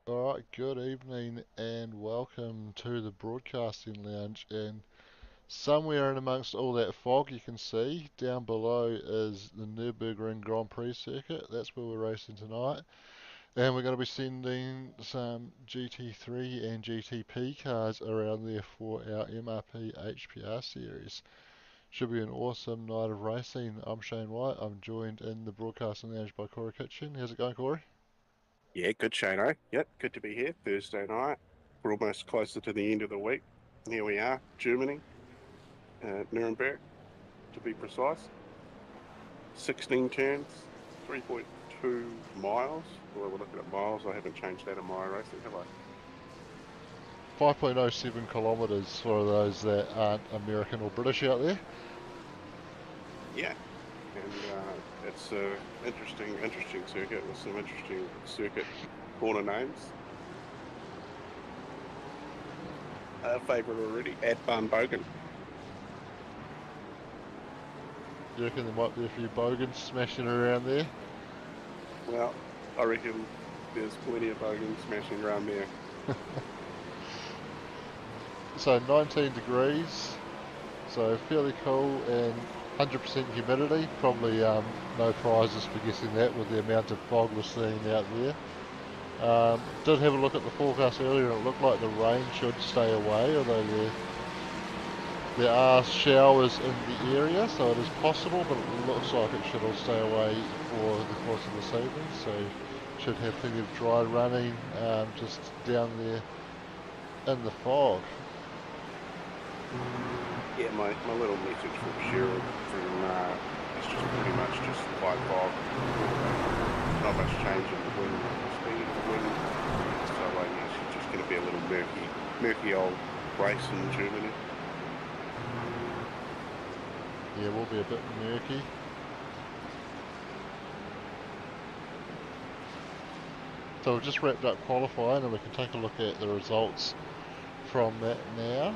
Alright, good evening and welcome to the broadcasting lounge. And somewhere in amongst all that fog, you can see down below is the Nurburgring Grand Prix circuit. That's where we're racing tonight. And we're going to be sending some GT3 and GTP cars around there for our MRP HPR series. Should be an awesome night of racing. I'm Shane White. I'm joined in the broadcasting lounge by Corey Kitchen. How's it going, Corey? Yeah, good, Shano. Yep, good to be here. Thursday night. We're almost closer to the end of the week. Here we are, Germany, Nuremberg, to be precise. 16 turns, 3.2 miles. Well, we're looking at miles. I haven't changed that in my racing, have I? 5.07 kilometres for those that aren't American or British out there. Yeah, and it's an interesting circuit with some interesting circuit corner names. Favourite already, at Barnbogen. You reckon there might be a few bogans smashing around there? Well, I reckon there's plenty of bogans smashing around there. So 19 degrees, so fairly cool and 100% humidity. Probably no prizes for guessing that with the amount of fog we're seeing out there. Did have a look at the forecast earlier and it looked like the rain should stay away, although there are showers in the area, so it is possible, but it looks like it should all stay away for the course of this evening, so should have plenty of dry running just down there in the fog. Yeah, my little message from Cheryl it's just pretty much just white fog. Not much change in the wind, speed of the wind. So it's just going to be a little murky old race in Germany. Yeah, will be a bit murky. So we've just wrapped up qualifying and we can take a look at the results from that now.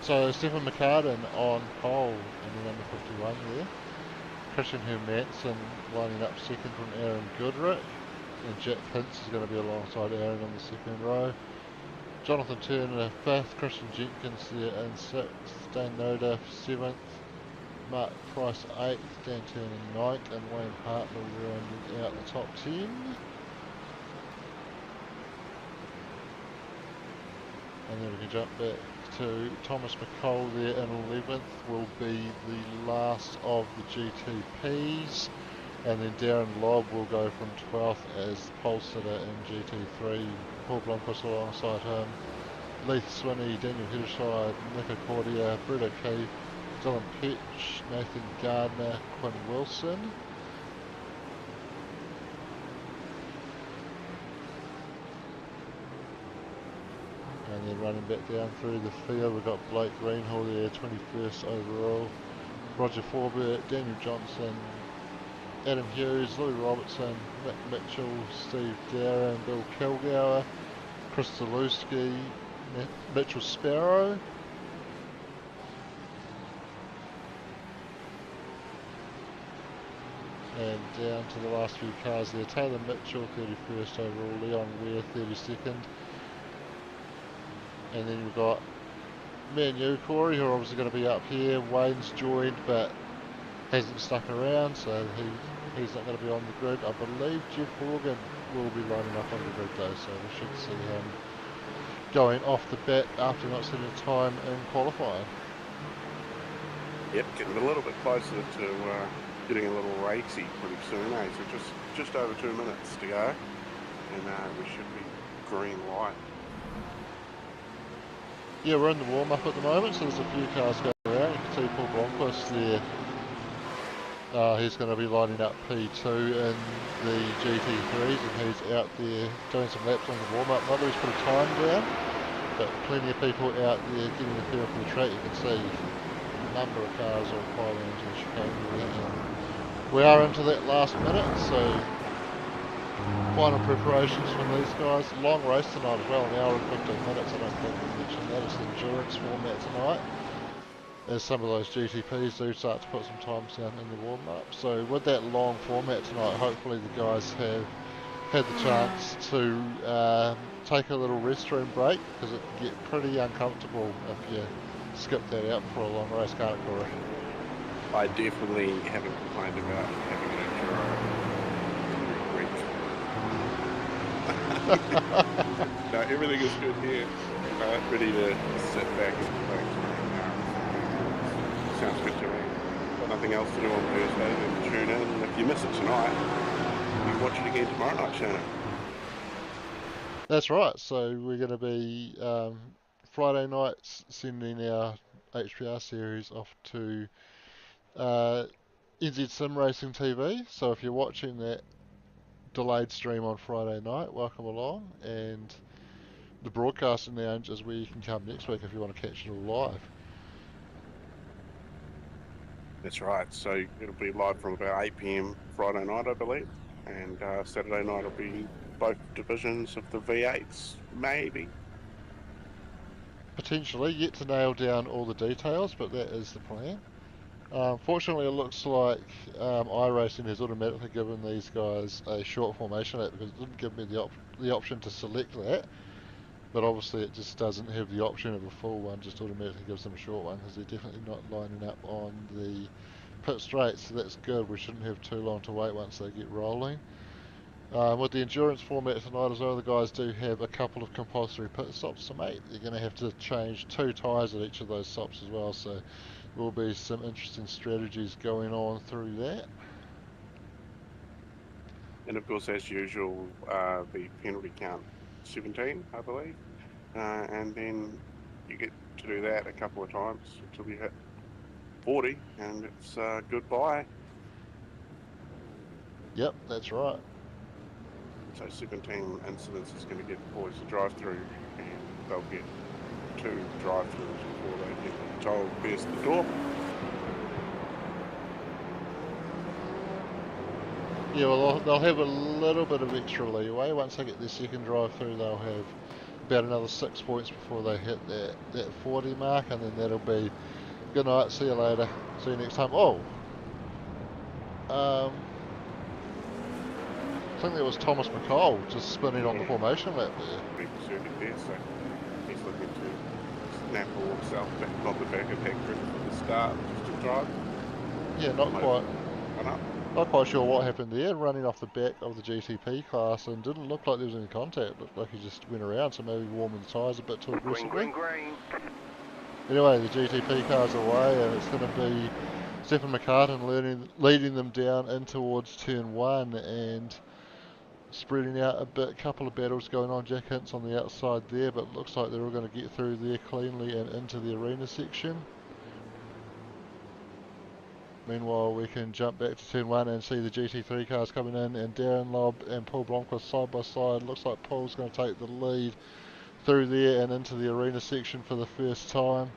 So Stefan McCartan on pole in the number 51 there. Christian Hermansen lining up second from Aaron Goodrich. And Jack Pintz is going to be alongside Aaron on the second row. Jonathan Turner fifth, Christian Jenkins there in sixth, Dane Noda seventh, Mark Price 8th, Dan Turner 9th, and Wayne Hartnell rounding out the top 10. And then we can jump back to Thomas McColl there in 11th, will be the last of the GTPs. And then Darren Lobb will go from 12th as pole sitter in GT3. Paul Blomqvist alongside him. Leith Swinney, Daniel Hirschide, Nick Accordia, Brett O'Keefe, Dylan Petch, Nathan Gardner, Quinn Wilson. And then running back down through the field, we've got Blake Greenhall there, 21st overall. Roger Forbert, Daniel Johnson, Adam Hughes, Louis Robertson, Nick Mitchell, Steve Dowra, Bill Kilgour, Chris Zalewski, Mitchell Sparrow. And down to the last few cars there, Taylor Mitchell 31st overall, Leon Ware 32nd. And then we've got me and you, Corey, who are obviously going to be up here. Wayne's joined but hasn't stuck around, so he's not going to be on the grid. I believe Jeff Morgan will be lining up on the grid though, so we should see him going off the bat after not spending time in qualifying. Yep, getting a little bit closer to getting a little racy pretty soon, eh? So just over 2 minutes to go, and we should be green light. Yeah, we're in the warm-up at the moment, so there's a few cars going around. You can see Paul Blomqvist there. He's going to be lining up P2 in the GT3s, and he's out there doing some laps on the warm-up. Not that he's put a time down, but plenty of people out there getting the feel for the track. You can see a number of cars all piling into the chicane there. We are into that last minute, so final preparations from these guys. Long race tonight as well, an hour and 15 minutes. I don't think we mentioned that. It's the endurance format tonight, as some of those GTPs do start to put some times down in the warm-up. So with that long format tonight, hopefully the guys have had the chance to take a little restroom break, because it can get pretty uncomfortable if you skip that out before a long race, can't it, Corey? I definitely haven't complained about having an intro. No, everything is good here. Ready to sit back and relax for an hour. Sounds good to me. Got nothing else to do on Thursday, then tune in. And if you miss it tonight, you can watch it again tomorrow night, Shannon. That's right, so we're going to be Friday nights sending our HPR series off to NZ Sim Racing TV. So if you're watching that delayed stream on Friday night, welcome along. And the broadcasting lounge is where you can come next week if you want to catch it all live. That's right. So it'll be live from about 8 p.m. Friday night, I believe. And Saturday night will be both divisions of the V8s, maybe. Potentially, yet to nail down all the details, but that is the plan. Fortunately, it looks like iRacing has automatically given these guys a short formation lap, because it didn't give me the option to select that. But obviously it just doesn't have the option of a full one, just automatically gives them a short one, because they're definitely not lining up on the pit straight, so that's good. We shouldn't have too long to wait once they get rolling. With the endurance format tonight as well, the guys do have a couple of compulsory pit stops to make. You're going to have to change 2 tyres at each of those stops as well, so there will be some interesting strategies going on through that. And of course, as usual, the penalty count 17, I believe. And then you get to do that a couple of times until you hit 40, and it's goodbye. Yep, that's right. So 17 incidents is going to get the boys to drive through, and they'll get 2 drive-throughs before they get told there's the door. Yeah, well, they'll have a little bit of extra leeway. Once they get their second drive through, they'll have about another 6 points before they hit that 40 mark, and then that'll be good night, see you later, see you next time. Oh, I think that was Thomas McCall just spinning on the formation lap there. Big circuit there, so he's looking to snap himself back on the back of Hector from the start just to drive. Yeah, not quite sure what happened there, running off the back of the GTP class, and didn't look like there was any contact. Looked like he just went around, so maybe warming the tyres a bit too aggressively. Green. Anyway, the GTP car's away, and it's going to be Stephen McCartan leading them down in towards turn 1, and spreading out a bit. Couple of battles going on. Jack Hint's on the outside there, but looks like they're all going to get through there cleanly and into the arena section. Meanwhile, we can jump back to turn 1 and see the GT3 cars coming in, and Darren Lobb and Paul Blomqvist side by side. Looks like Paul's going to take the lead through there and into the arena section for the first time.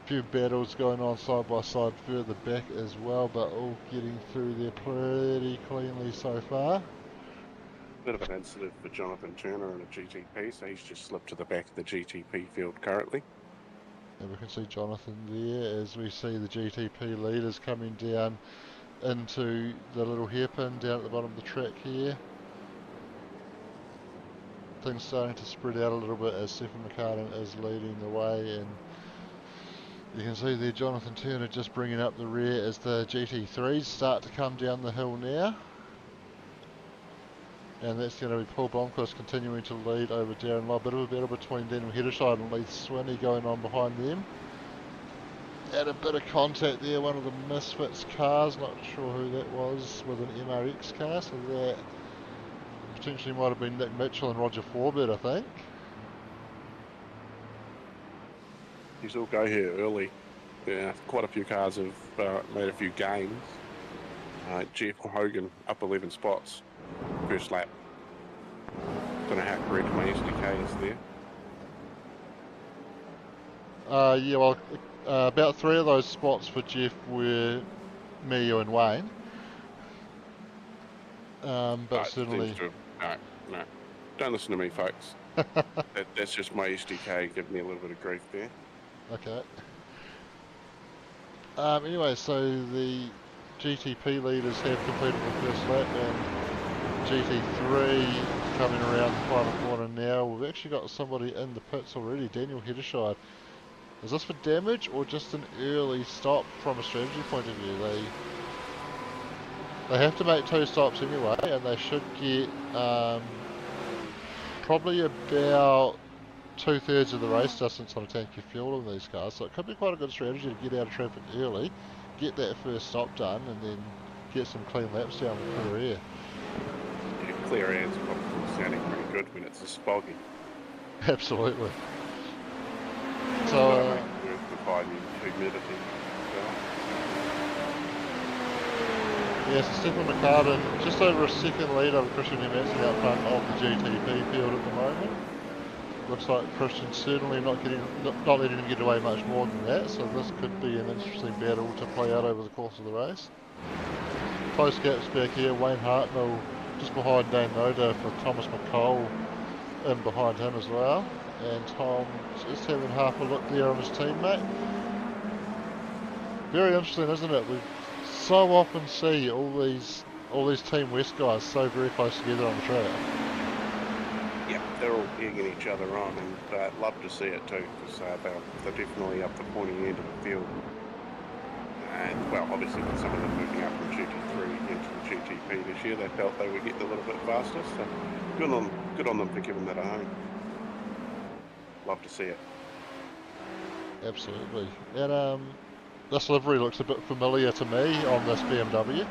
A few battles going on side by side further back as well, but all getting through there pretty cleanly so far. Bit of an incident for Jonathan Turner in a GTP, so he's just slipped to the back of the GTP field currently. And we can see Jonathan there as we see the GTP leaders coming down into the little hairpin down at the bottom of the track here. Things starting to spread out a little bit as Stephen McCartan is leading the way, and you can see there Jonathan Turner just bringing up the rear as the GT3s start to come down the hill now. And that's going to be Paul Blomqvist continuing to lead over Darren Lobb. Bit of a battle between Daniel Hedderscheid and Lee Swinney going on behind them. Had a bit of contact there, one of the Misfits cars, not sure who that was, with an MRX car, so that potentially might have been Nick Mitchell and Roger Forbett, I think. He's all go here early. Yeah, quite a few cars have made a few gains. Jeff Hogan up 11 spots, first lap. Don't know how correct my SDK is there. Yeah, well, about 3 of those spots for Jeff were me, you and Wayne. But certainly... No. Don't listen to me, folks. That's just my SDK giving me a little bit of grief there. Okay. Anyway, so the GTP leaders have completed the first lap, and GT3 coming around the final corner now. We've actually got somebody in the pits already, Daniel Heddershide. Is this for damage or just an early stop from a strategy point of view? They have to make 2 stops anyway, and they should get probably about 2/3 of the race distance on a tank of fuel in these cars, so it could be quite a good strategy to get out of traffic early, get that first stop done, and then get some clean laps down with clear air. Yeah, clear air is probably sounding pretty good when it's this foggy. Absolutely. It's So, gotta make it worth the high humidity. yes, Stefan McCartan just over a second lead over Christian Emerson out front of the GTP field at the moment. Looks like Christian's certainly not letting him get away much more than that, so this could be an interesting battle to play out over the course of the race. Close gaps back here, Wayne Hartnell just behind Dane Noda with Thomas McCall in behind him as well. And Tom just having half a look there on his teammate. Very interesting, isn't it? We so often see all these Team West guys so very close together on the track. Yeah, they're all egging each other on, and love to see it too, because they're definitely up the pointy end of the field. And, well, obviously with some of them moving up from GT3 into the GTP this year, they felt they were getting a little bit faster, so good on them for giving that a home. Love to see it. Absolutely. And this livery looks a bit familiar to me on this BMW.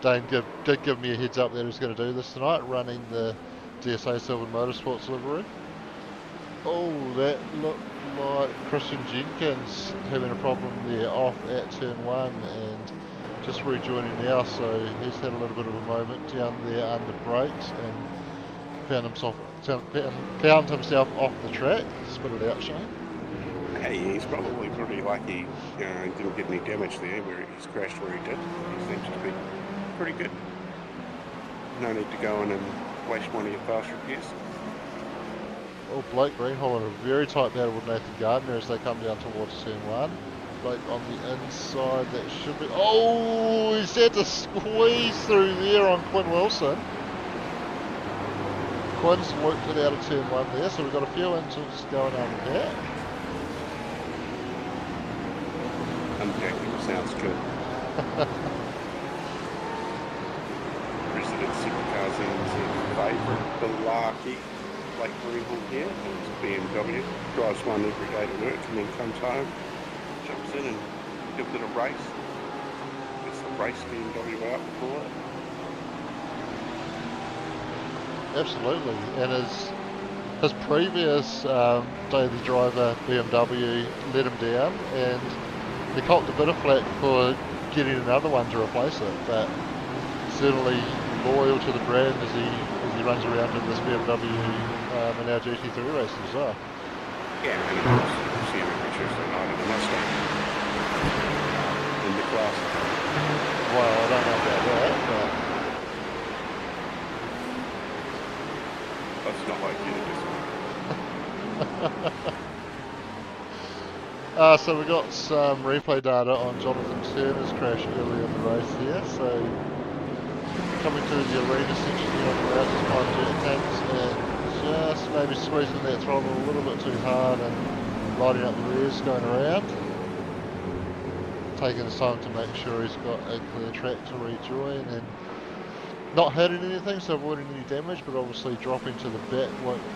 Dane did give me a heads up that he's going to do this tonight, running the DSA Silver Motorsports livery. Oh, that looked like Christian Jenkins having a problem there off at turn 1 and just rejoining now, so he's had a little bit of a moment down there under brakes and found himself off the track. Spit it out, Shane. Hey, he's probably pretty lucky, he didn't get any damage there where he's crashed where he did. He seems to be pretty good. No need to go in and waste one of your fast repairs. Oh, Blake Greenhall in a very tight battle with Nathan Gardner as they come down towards turn 1. Blake on the inside, that should be... Oh, he's had to squeeze through there on Quinn Wilson. Quinn's worked it out of turn 1 there, so we've got a few inches going on with that. Unpacking sounds good. Resident SuperCars NZ favourite, Balaki, Blake Greenhall here, and BMW. Drives one every day to work and then comes home, jumps in and gives it a race. Gets the race BMW out before it. Absolutely, and his previous daily driver BMW let him down, and he copped a bit of flack for getting another one to replace it, but certainly loyal to the brand as he runs around in this BMW in our GT3 races as well. Yeah, and of course, you see him every Tuesday night in the Mustang. In the class. Well, I don't know about that, but... That's not like you to so we got some replay data on Jonathan Turner's crash earlier in the race here. So coming to the arena section here on the outside behind Jenkins and just maybe squeezing that throttle a little bit too hard and lighting up the rears going around. Taking his time to make sure he's got a clear track to rejoin and not hurting anything, so avoiding any damage, but obviously dropping to the back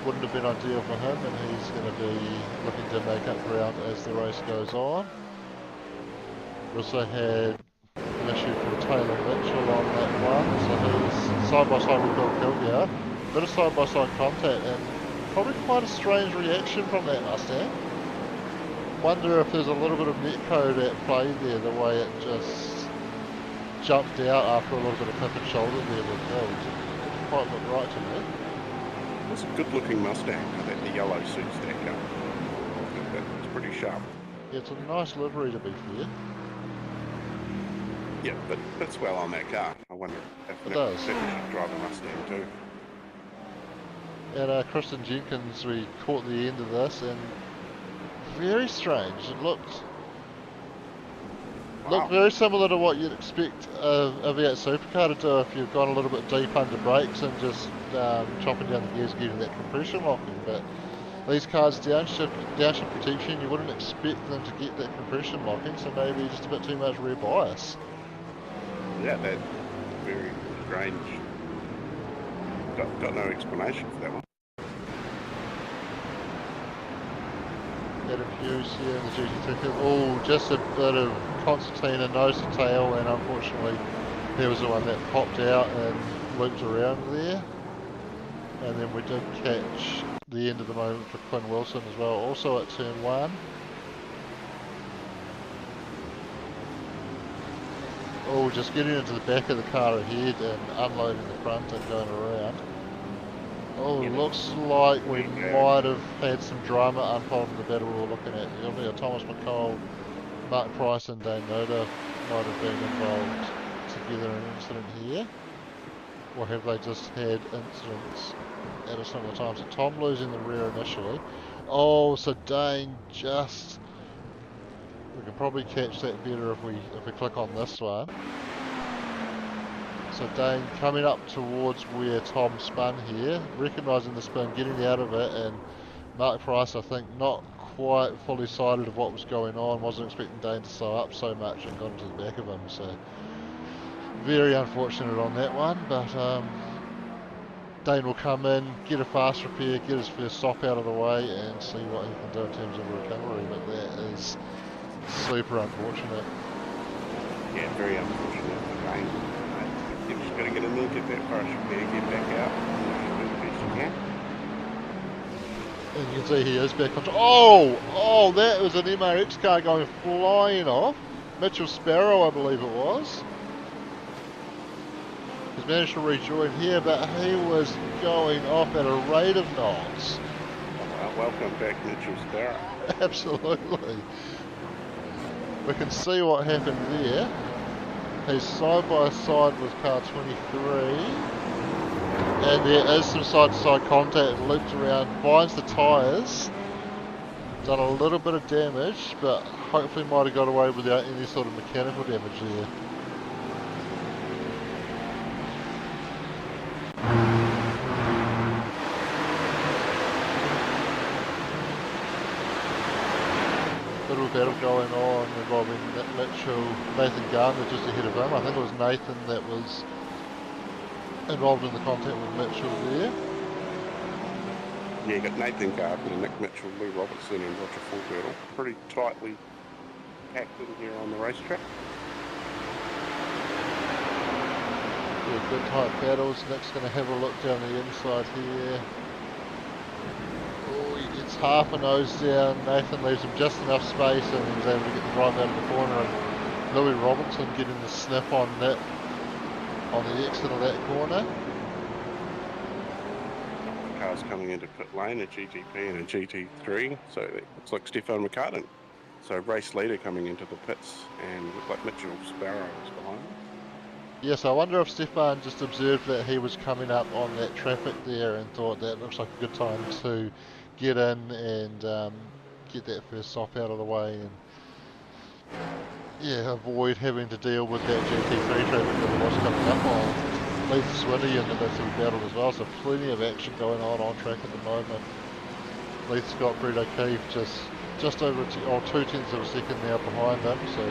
wouldn't have been ideal for him, and he's going to be looking to make up ground as the race goes on. We also had an issue from Taylor Mitchell on that one, so he's side by side with Bill Kilgour. Bit of side by side contact, and probably quite a strange reaction from that Mustang. Wonder if there's a little bit of netcode at play there, the way it just jumped out after a little bit of pip and shoulder there with Bill. Didn't quite look right to me. It's a good looking Mustang, the yellow suits that car. I think that's pretty sharp. Yeah, it's a nice livery to be fair. Yeah, but fits well on that car. I wonder if it does. Should drive a Mustang too. And Christian Jenkins, we caught the end of this, and very strange. It looked Look Wow. very similar to what you'd expect a V8 Supercar to do if you've gone a little bit deep under brakes and just chopping down the gears getting that compression locking. But these cars downshift protection, you wouldn't expect them to get that compression locking, so maybe just a bit too much rear bias. Yeah, that's very strange. Got no explanation for that one. Adam Hughes here in the GT3. Oh, just a bit of concertina nose to tail, and unfortunately he was the one that popped out and looped around there. And then we did catch the end of the moment for Quinn Wilson as well, also at turn 1. Oh, just getting into the back of the car ahead and unloading the front and going around. Oh, looks like we might have had some drama unfold in the battle we were looking at. Earlier, Thomas McCall, Mark Price and Dane Noda might have been involved together in an incident here. Or have they just had incidents at a similar time? So Tom losing the rear initially. Oh, so Dane just... We can probably catch that better if we click on this one. So Dane coming up towards where Tom spun here, recognising the spin, getting out of it, and Mark Price, I think, not quite fully sighted of what was going on, wasn't expecting Dane to slow up so much and got into the back of him, so very unfortunate on that one, but Dane will come in, get a fast repair, get his first stop out of the way and see what he can do in terms of recovery, but that is super unfortunate. Yeah, very unfortunate for Dane. You've just got to get in there, get that fast repair, get back out, and do the best you can. And you can see he is back on top. Oh, that was an MRX car going flying off. Mitchell Sparrow, I believe it was. He's managed to rejoin here, but he was going off at a rate of knots. Well, welcome back, Mitchell Sparrow. Absolutely. We can see what happened there. He's side by side with car 23. And there is some side-to-side contact, loops around, finds the tyres, done a little bit of damage, but hopefully might have got away without any sort of mechanical damage there. Little battle going on involving Mitchell, Nathan Gardner just ahead of him. I think it was Nathan that was involved in the contact with Mitchell there. Yeah, you got Nathan Gardner, Nick Mitchell, Lee Robertson and Roger Fulbertle. Pretty tightly packed in here on the racetrack. Yeah, good tight battles. Nick's going to have a look down the inside here. Oh, he gets half a nose down. Nathan leaves him just enough space and he's able to get the drive out of the corner. And Louis Robertson getting the snip on that, on the exit of that corner. Cars coming into pit lane, a GTP and a GT3, so it looks like Stefan McCartan. So race leader coming into the pits, and looks like Mitchell Sparrow is behind him. Yes, I wonder if Stefan just observed that he was coming up on that traffic there and thought that looks like a good time to get in and get that first stop out of the way and yeah, avoid having to deal with that GT3 traffic that was coming up on. Leith Swinny in the midst of the battle as well, so plenty of action going on track at the moment. Leith Scott, Brett O'Keefe just over 2/10 of a second now behind them, so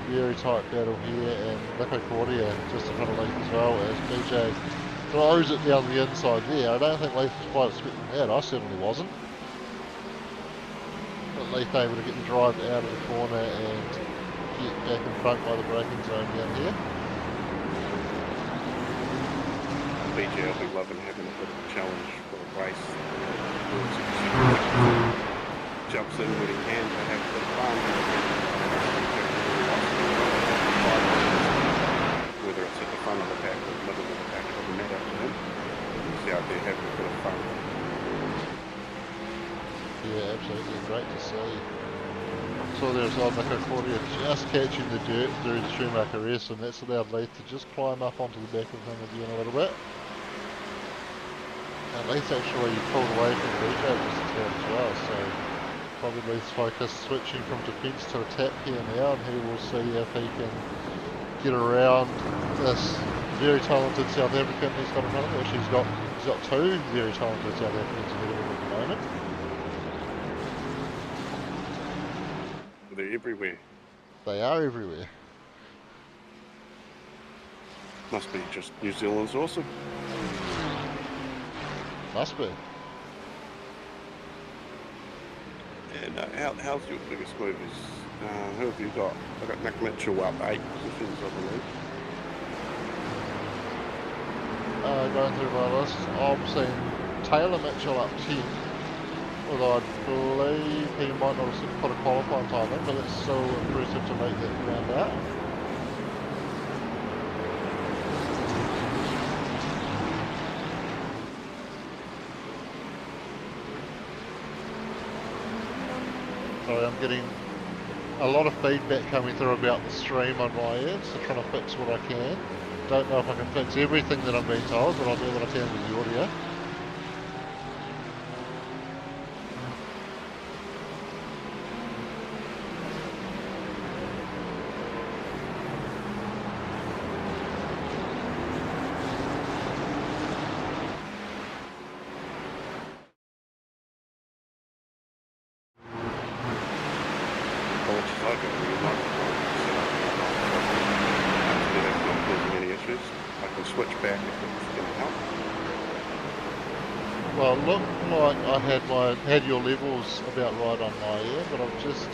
very tight battle here, and Nico Cordia just in front of Leith as well as BJ throws it down the inside there. I don't think Leith was quite expecting that, I certainly wasn't. But Leith able to get the drive out of the corner and get back in front by the braking zone down here. BJ will be loving having a bit of a challenge for the race. Jumps in when he can to have a bit of fun. Whether it's at the front of the pack or the middle of the pack, it doesn't matter to him. He's out there having a bit of fun. Yeah, absolutely, great to see. So there's Nico Cordia just catching the dirt through the Schumacher S, and that's allowed Leith to just climb up onto the back of him again a little bit. And Leith actually pulled away from BJ just a tad as well, so probably focus switching from defence to attack here now, and he will see if he can get around this very talented South African he's got in front of him. Actually, he's got two very talented South Africans ahead of him at the moment. They're everywhere. They are everywhere. Must be just New Zealand's awesome. Must be. And how's your biggest movers? Who have you got? I've got Nick Mitchell up 8 positions, I believe. Going through my list, I'm seeing Taylor Mitchell up 10. Although I believe he might not have put a qualifying time in, but it's still impressive to make that round out. Sorry, I'm getting a lot of feedback coming through about the stream on my end, so trying to fix what I can. Don't know if I can fix everything that I'm being told, but I'll do what I can with the audio. Well, it looked like I had your levels about right on my end, but I've just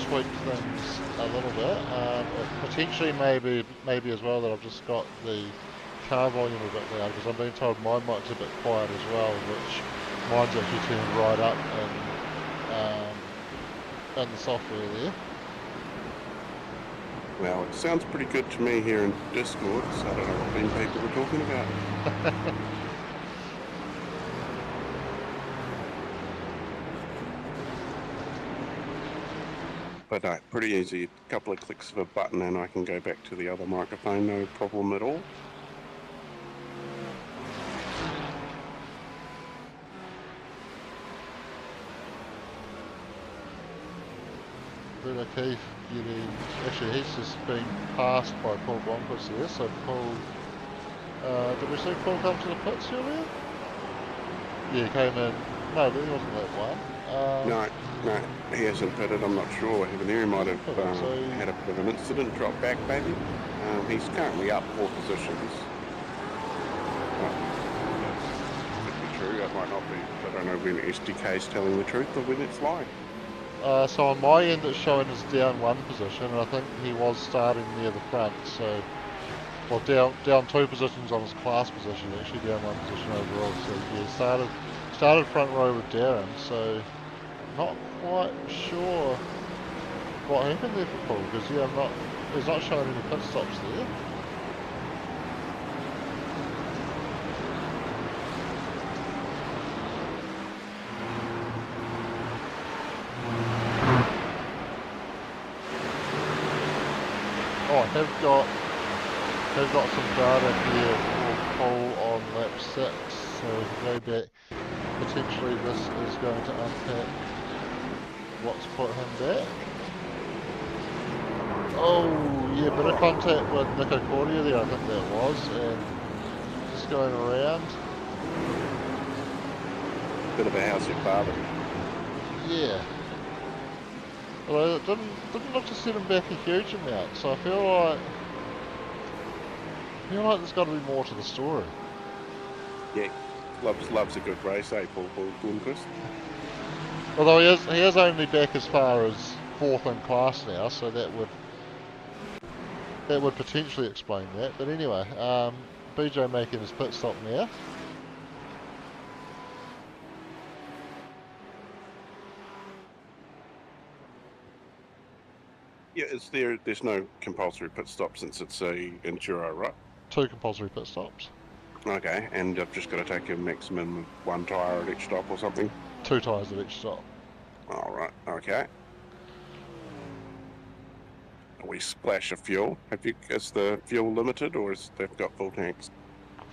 tweaked things a little bit. Potentially, maybe as well that I've just got the car volume a bit loud, because I'm being told my mic's a bit quiet as well, which mine's actually turned right up in the software there. Well, it sounds pretty good to me here in Discord, so I don't know what many people were talking about. But no, pretty easy. A couple of clicks of a button and I can go back to the other microphone, no problem at all. Bruno Keith actually he's just been passed by Paul Blomqvist there, so Paul, did we see Paul come to the pits earlier? Yeah, he came in, no, he wasn't that one. No, he hasn't pitted, I'm not sure. He might have had a bit of an incident, drop back maybe. He's currently up 4 positions. Could be true, it might not be. I don't know when SDK is telling the truth or when it's lying. So on my end it's showing as down 1 position, and I think he was starting near the front, so, well, down 2 positions on his class position, actually down 1 position overall, so yeah, started front row with Darren, so not quite sure what happened there for Paul, because yeah, he's not showing any pit stops there. Oh, I have got some data here for Paul on lap 6, so go back. Potentially this is going to unpack what's put him back. Oh yeah, bit of contact with Nico Cordia there, I think that was, and just going around. Bit of a how's your father? Yeah. Although it didn't look to set him back a huge amount, so I feel like there's got to be more to the story. Yeah, loves a good race, eh, Paul Blomqvist? Although he is only back as far as 4th in class now, so that would potentially explain that. But anyway, BJ making his pit stop now. Yeah, there's no compulsory pit stop since it's a enduro, right? 2 compulsory pit stops. Okay, and I've just got to take a maximum of 1 tyre at each stop or something? 2 tyres at each stop. Alright, okay. We splash of fuel. Is the fuel limited or they've got full tanks?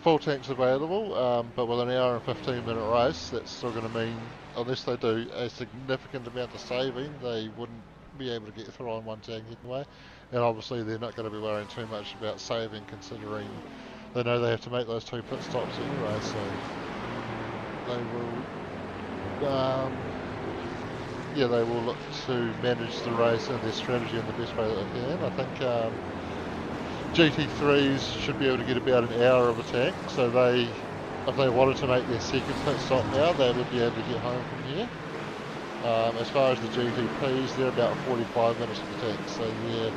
full tanks available, but with an hour and 15-minute race, that's still going to mean, unless they do a significant amount of saving, they wouldn't be able to get through on one tank anyway. And obviously they're not going to be worrying too much about saving, considering they know they have to make those 2 pit stops anyway, so they will, yeah, they will look to manage the race and their strategy in the best way that they can. I think GT3s should be able to get about an hour of a tank, so if they wanted to make their second pit stop now, they would be able to get home from here. As far as the GTPs, they're about 45 minutes of the tank, so their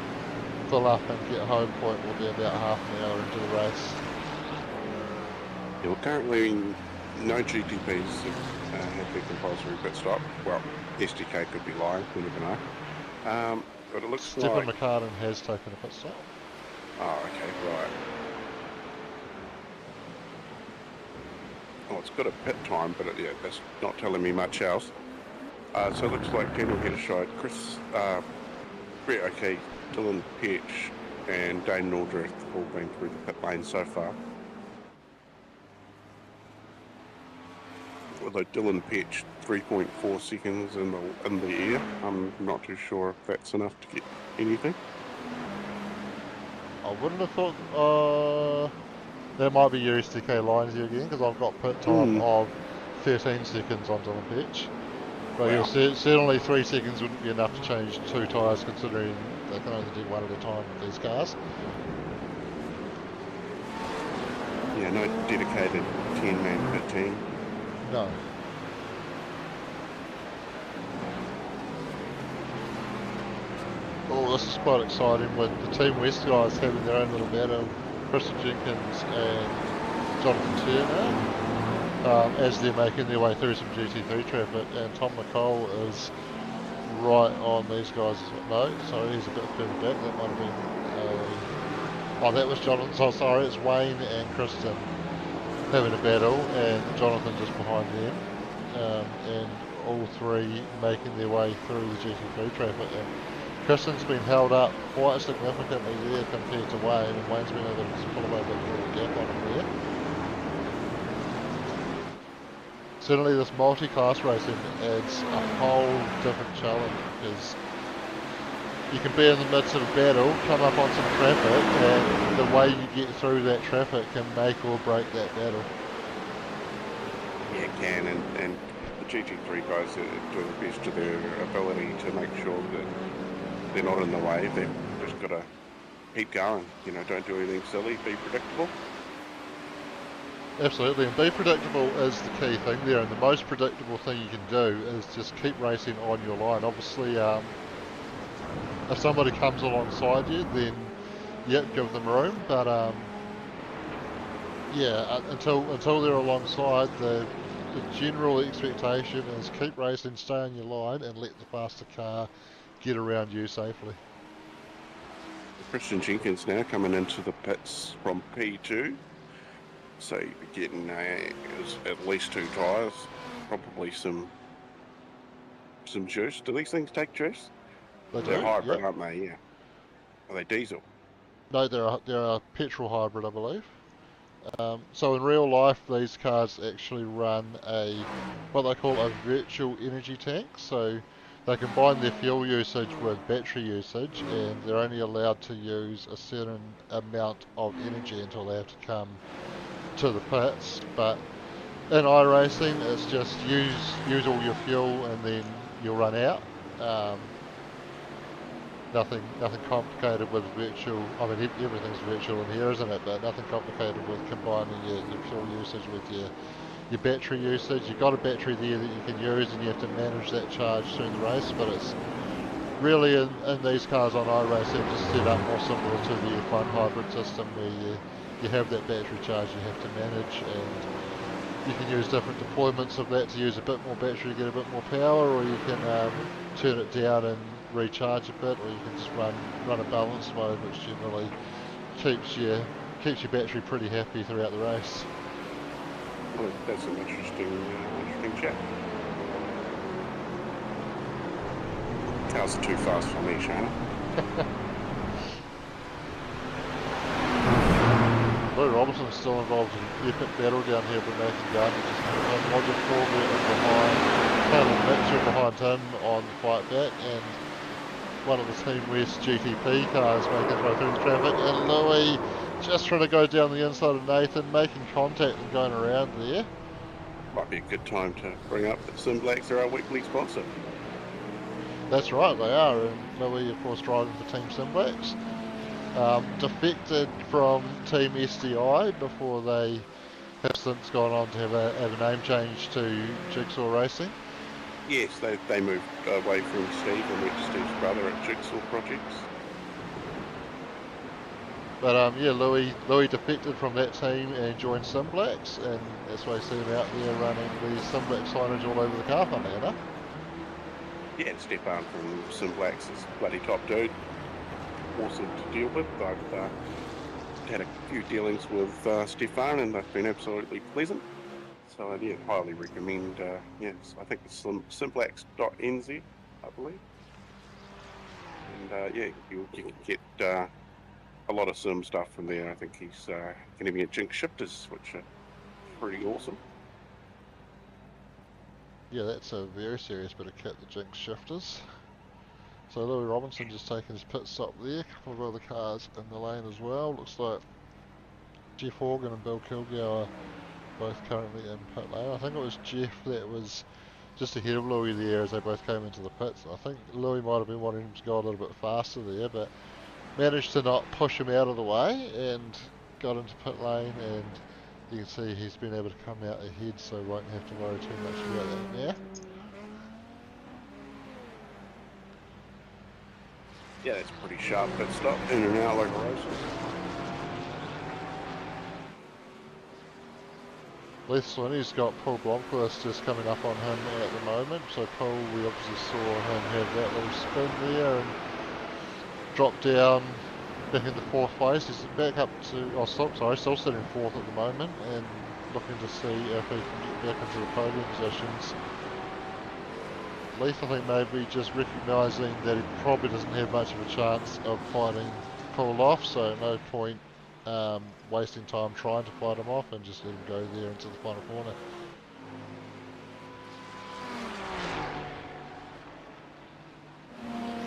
fill up and get home point will be about half an hour into the race. Yeah, well, currently no GTPs have their compulsory pit stop. Well, SDK could be lying, we never know. But it looks Stephen like... McCartan has taken a pit stop. Oh, okay, right. Oh, it's got a pit time, but yeah, that's not telling me much else. So it looks like Daniel Heddershide, Chris, Brett O'Key, Dylan Petch, and Dane Nordreth have all been through the pit lane so far. Although Dylan Petch 3.4 seconds in the air, I'm not too sure if that's enough to get anything. I wouldn't have thought, there might be your SDK lines here again, because I've got pit time of 13 seconds on Dylan Petch. But Wow. certainly 3 seconds wouldn't be enough to change 2 tyres, considering they can only do 1 at a time with these cars. Yeah, no dedicated 10-man pit team. No. Oh, this is quite exciting with the Team West guys having their own little battle. Christian Jenkins and Jonathan Turner, as they're making their way through some GT3 traffic, and Tom McCall is right on these guys. No, sorry, he's a bit further back. That might have been... oh, that was Jonathan. So sorry, it's Wayne and Kristen having a battle, and Jonathan just behind them, and all 3 making their way through the GT3 traffic. And Kristen's been held up quite significantly there compared to Wayne, and Wayne's been able to pull away a bit more of a gap on him there. Certainly this multi-class racing adds a whole different challenge, because you can be in the midst of a battle, come up on some traffic, and the way you get through that traffic can make or break that battle. Yeah, it can, and the GT3 guys are doing the best of their ability to make sure that they're not in the way. They've just got to keep going. You know, don't do anything silly, be predictable. Absolutely, and be predictable is the key thing there, and the most predictable thing you can do is just keep racing on your line. Obviously, if somebody comes alongside you, then yep, give them room, but yeah, until they're alongside, the general expectation is keep racing, stay on your line, and let the faster car get around you safely. Christian Jenkins now coming into the pits from P2, so you're getting at least 2 tyres, probably some juice. Do these things take juice? They're hybrid, yep. aren't they? Yeah. Are they diesel? No, they're a petrol hybrid, I believe. So in real life, these cars actually run what they call a virtual energy tank. So they combine their fuel usage with battery usage, and they're only allowed to use a certain amount of energy until they have to come to the pits. But in iRacing, it's just use all your fuel and then you'll run out. Nothing complicated with virtual. I mean, everything's virtual in here, isn't it? But nothing complicated with combining your fuel usage with your battery usage. You've got a battery there that you can use, and you have to manage that charge through the race. But it's really in these cars on iRacing just set up more similar to the F1 hybrid system, where you have that battery charge you have to manage, and you can use different deployments of that to use a bit more battery to get a bit more power, or you can turn it down and recharge a bit, or you can just run a balance mode, which generally keeps your battery pretty happy throughout the race. Well, that's an interesting chat. Cars are too fast for me, Shana. We're Robertson's still involved in an epic battle down here with Nathan Gardner just coming in. Roger Corbett in behind, Caleb Mitchell behind him on the fight back, and one of the Team West GTP cars making his way through the traffic, and Louis just trying to go down the inside of Nathan, making contact and going around there. Might be a good time to bring up that Sim Blacks are our weekly sponsor. That's right, they are, and Louis of course driving for Team Simblacks. Defected from Team SDI before they have since gone on to have a name change to Jigsaw Racing. Yes, they moved away from Steve and went to Steve's brother at Jigsaw Projects. But yeah, Louis defected from that team and joined Simblacks, and that's why you see him out there running the Simblacks signage all over the car front now. Yeah, and Stefan from Sim Blacks is bloody top dude. Awesome to deal with. I've had a few dealings with Stefan, and they've been absolutely pleasant. So yeah, highly recommend. Yes, I think it's simblacks.nz, I believe. And yeah, you can get a lot of sim stuff from there. I think he's can even get Jinx shifters, which are pretty awesome. Yeah, that's a very serious bit of kit, the Jinx shifters. So Louis Robinson just taking his pit stop there, a couple of other cars in the lane as well. Looks like Jeff Horgan and Bill Kilgour are both currently in pit lane. I think it was Jeff that was just ahead of Louis there as they both came into the pits. I think Louis might have been wanting him to go a little bit faster there, but managed to not push him out of the way and got into pit lane, and you can see he's been able to come out ahead, so won't have to worry too much about that now. Yeah, it's pretty sharp pit stop, in and out like a race. Leith Swinney's got Paul Blomqvist just coming up on him at the moment, so Paul, we obviously saw him have that little spin there and drop down back into 4th place. He's back up to, oh sorry, still sitting 4th at the moment, and looking to see if he can get back into the podium positions. Leith, I think, maybe just recognising that he probably doesn't have much of a chance of fighting Paul off, so no point wasting time trying to fight him off, and just let him go there into the final corner.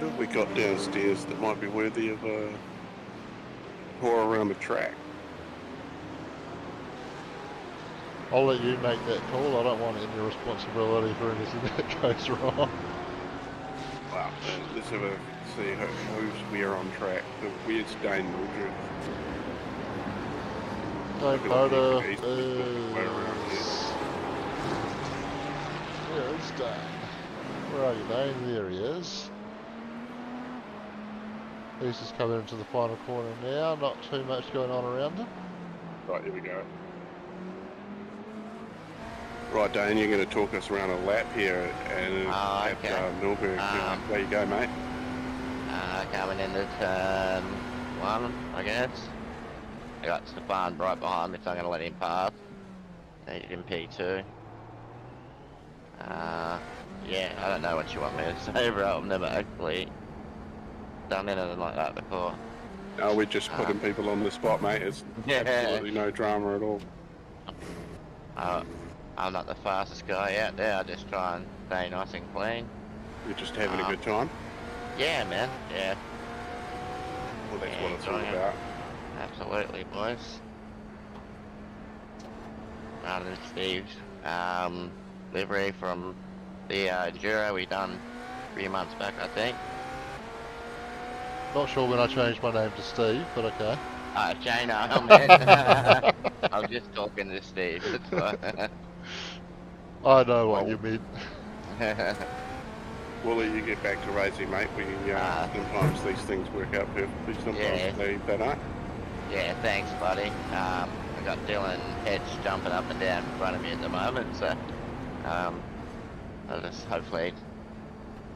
What have we got downstairs that might be worthy of a tour around the track? I'll let you make that call. I don't want any responsibility for anything that goes wrong. Wow, let's have a see who's we are on track. The weird Dane Mildred. Dane Motor is... Where is Dane? Where are you, Dane? There he is. He's just coming into the final corner now. Not too much going on around him. Right, here we go. Right, Dane, you're going to talk us around a lap here at Nurburgring. There you go, mate. Coming into turn 1, I guess. I got Stefan right behind me, so I'm going to let him pass. He's in P2. Yeah, I don't know what you want me to say, bro. I've never actually done anything like that before. No, we're just putting people on the spot, mate. It's absolutely no drama at all. I'm not the fastest guy out there. I just try and stay nice and clean. You're just having a good time? Yeah, man. Yeah. Well, that's what it's all about. Absolutely, boys. Running Steve's livery from the Enduro we done 3 months back, I think. Not sure when I changed my name to Steve, but okay. Shane, man. I'm just talking to Steve. It's fine. I know what you mean. We'll let you get back to racing, mate. We sometimes these things work out perfectly. Sometimes they don't. Yeah, thanks, buddy. I got Dylan Hedge jumping up and down in front of me at the moment, so I'll just hopefully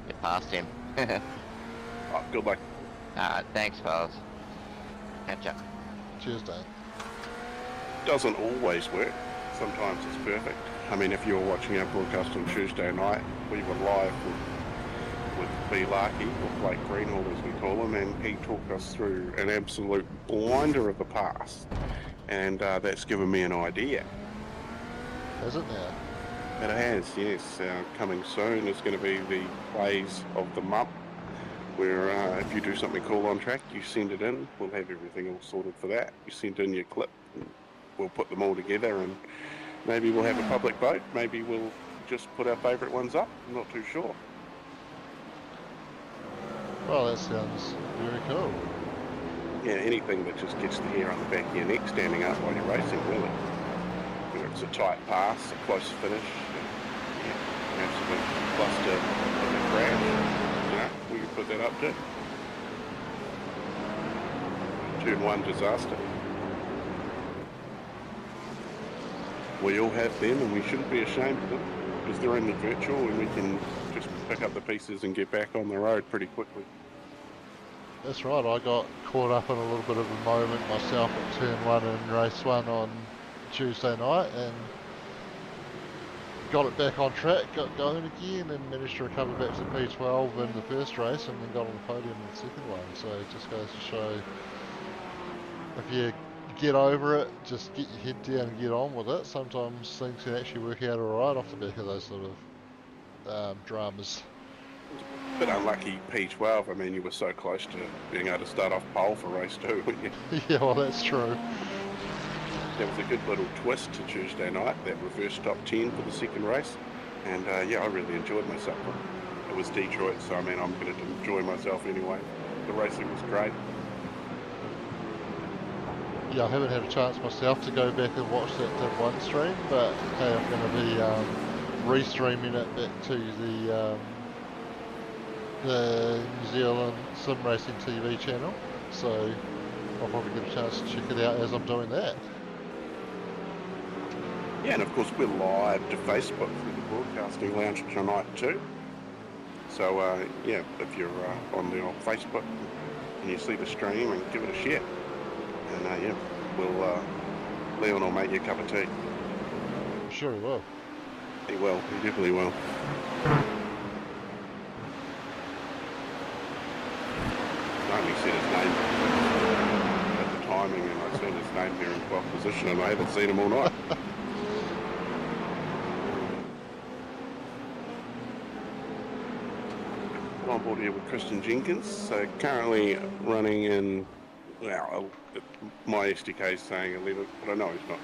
get past him. Oh, good luck. Thanks, fellas. Catch up. Cheers, Dave. Doesn't always work. Sometimes it's perfect. I mean, if you were watching our broadcast on Tuesday night, we were live with B. Larky, or Blake Greenhall as we call him, and he talked us through an absolute blinder of the past. and that's given me an idea. Has it now? It has, yes. Coming soon is going to be the plays of the month, where if you do something cool on track, you send it in. We'll have everything all sorted for that. You send in your clip, and we'll put them all together, and maybe we'll have a public vote. Maybe we'll just put our favourite ones up. I'm not too sure. Well, that sounds very cool. Yeah, anything that just gets the hair on the back of your neck standing up while you're racing, really. Whether it's a tight pass, a close finish, an absolute cluster in the crash, we can put that up too. Turn 1 disaster. We all have them, and we shouldn't be ashamed of them, because they're only virtual, and we can just pick up the pieces and get back on the road pretty quickly. That's right, I got caught up in a little bit of a moment myself at turn 1 in race 1 on Tuesday night, and got it back on track, got going again, and managed to recover back to P12 in the first race, and then got on the podium in the second one. So it just goes to show, if you get over it, just get your head down and get on with it. Sometimes things can actually work out alright off the back of those sort of dramas. Bit unlucky P12, I mean, you were so close to being able to start off pole for race 2, weren't you? Yeah, well, that's true. There was a good little twist to Tuesday night, that reverse top 10 for the second race, and yeah, I really enjoyed myself. It was Detroit, so I mean, I'm going to enjoy myself anyway. The racing was great. Yeah, I haven't had a chance myself to go back and watch that Div 1 stream, but hey, I'm going to be restreaming it back to the New Zealand Sim Racing TV channel, so I'll probably get a chance to check it out as I'm doing that. Yeah, and of course we're live to Facebook through the Broadcasting Lounge tonight too. So yeah, if you're on the old Facebook and you see the stream, and give it a share. And yeah, we'll Leon will make you a cup of tea. I'm sure he will. He will. He definitely will. I only said his name at the timing, and I've seen his name there in 12th position, and I haven't seen him all night. I'm on board here with Christian Jenkins, so currently running in, well, my SDK is saying 11, but I know he's not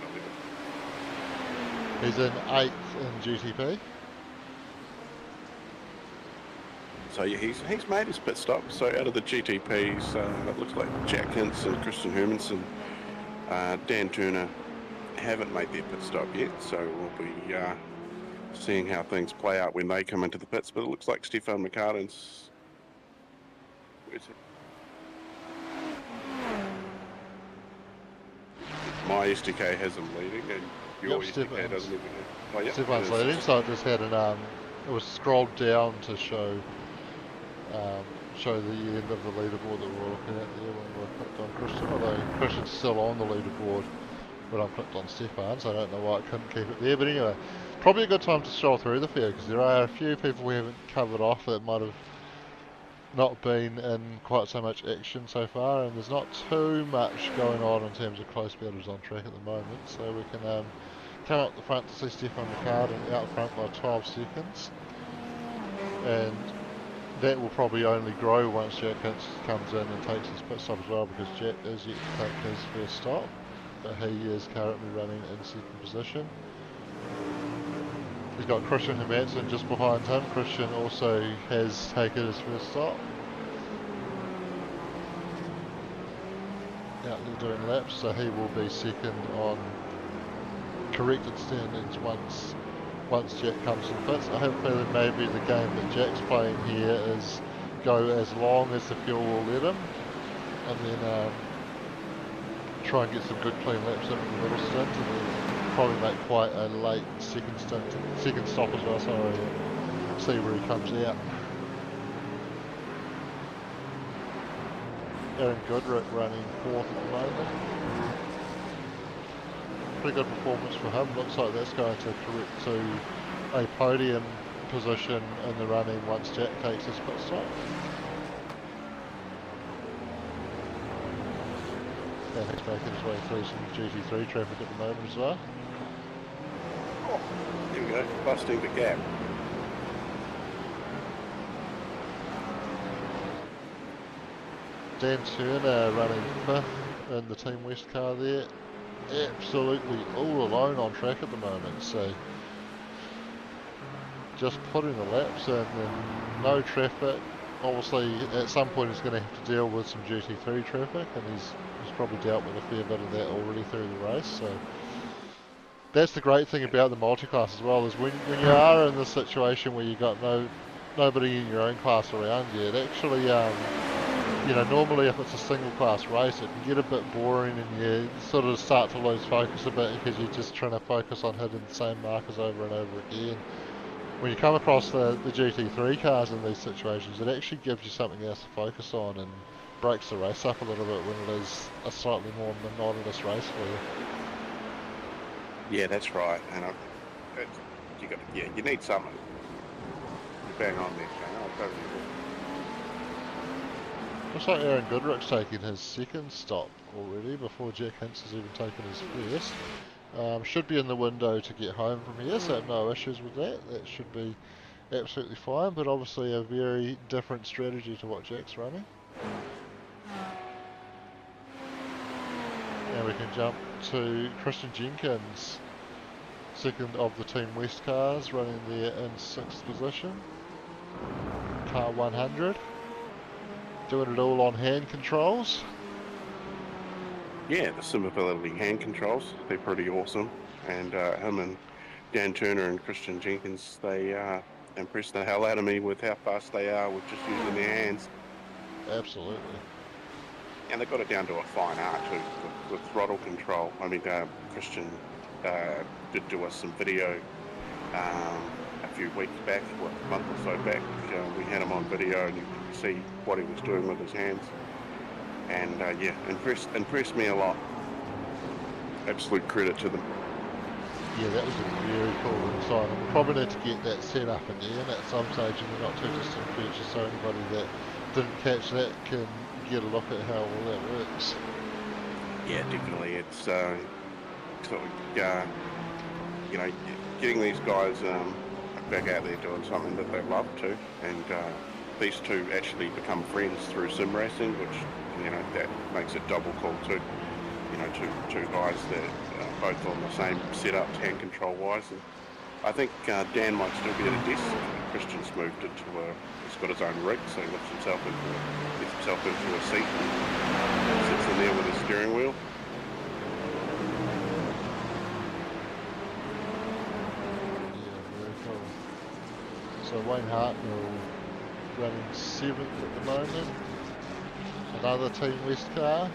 11. He's in 8th in GTP. So yeah, he's made his pit stop. So out of the GTPs, it looks like Jack Hintz and Christian Hermanson, Dan Turner haven't made their pit stop yet. So we'll be seeing how things play out when they come into the pits. But it looks like Stefan McCartan's. Where's it? My SDK has him leading, and your SDK doesn't even have. Oh, yeah, Stefan's leading, so it just had an it was scrolled down to show the end of the leaderboard that we were looking at there when we clicked on Christian, although Christian's still on the leaderboard when I clicked on Stefan, so I don't know why I couldn't keep it there. But anyway, probably a good time to stroll through the field, because there are a few people we haven't covered off that might have not been in quite so much action so far, and there's not too much going on in terms of close battles on track at the moment, so we can come up the front to see Stefan McCartan out front by 12 seconds, and that will probably only grow once Jack Hintz comes in and takes his pit stop as well, because Jack is yet to take his first stop, but he is currently running in second position. He's got Christian Hermanson just behind him. Christian also has taken his first stop. Out there doing laps, so he will be second on corrected standings once Jack comes to the pits. I have a feeling maybe the game that Jack's playing here is go as long as the fuel will let him, and then try and get some good clean laps in the middle stint, and then probably make quite a late second stop as well, sorry, and see where he comes out. Aaron Goodrick running 4th at the moment. Pretty good performance for him. Looks like that's going to correct to a podium position in the running once Jack takes his pit stop. and he's making his way through some GT3 traffic at the moment as well. Oh, here we go, busting the gap. Dan Turner running 5th in the Team West car there. Absolutely all alone on track at the moment, so just putting the laps in and no traffic. Obviously at some point he's going to have to deal with some GT3 traffic, and he's probably dealt with a fair bit of that already through the race. So that's the great thing about the multi-class as well, is when you are in this situation where you've got nobody in your own class around you, it actually you know, normally if it's a single class race it can get a bit boring and you sort of start to lose focus a bit because you're just trying to focus on hitting the same markers over and over again. When you come across the GT3 cars in these situations, it actually gives you something else to focus on and breaks the race up a little bit when it is a slightly more monotonous race for you. Yeah, that's right. And you need something. You bang on there, Shane. I totally agree. Looks like Aaron Goodrick's taking his second stop already before Jack Hinks has even taken his first. Should be in the window to get home from here, so no issues with that. That should be absolutely fine, but obviously a very different strategy to what Jack's running. Now we can jump to Christian Jenkins, second of the Team West cars, running there in 6th position. Car 100. Doing it all on hand controls. Yeah, the SimAbility hand controls, they're pretty awesome. And him and Dan Turner and Christian Jenkins, they impressed the hell out of me with how fast they are with just using their hands. Absolutely. And they got it down to a fine art too, with throttle control. I mean, Christian did do us some video a few weeks back, a month or so back. We had him on video and you could see what he was doing with his hands. And yeah, impressed me a lot. Absolute credit to them. Yeah, that was a very cool insight. And we'll probably need to get that set up again at some stage in the not too distant future, so anybody that didn't catch that can get a look at how all that works. Yeah, definitely. It's sort of, you know, getting these guys back out there doing something that they love too, and these two actually become friends through sim racing, which, you know, that makes it double cool too. You know, two guys that are both on the same setup, hand control wise. And I think Dan might still be at a desk. Christian's moved it to he's got his own rig, so he gets himself into a seat and sits in there with his steering wheel. Yeah, very cool. So Wayne Hartnell running 7th at the moment. Another Team West car.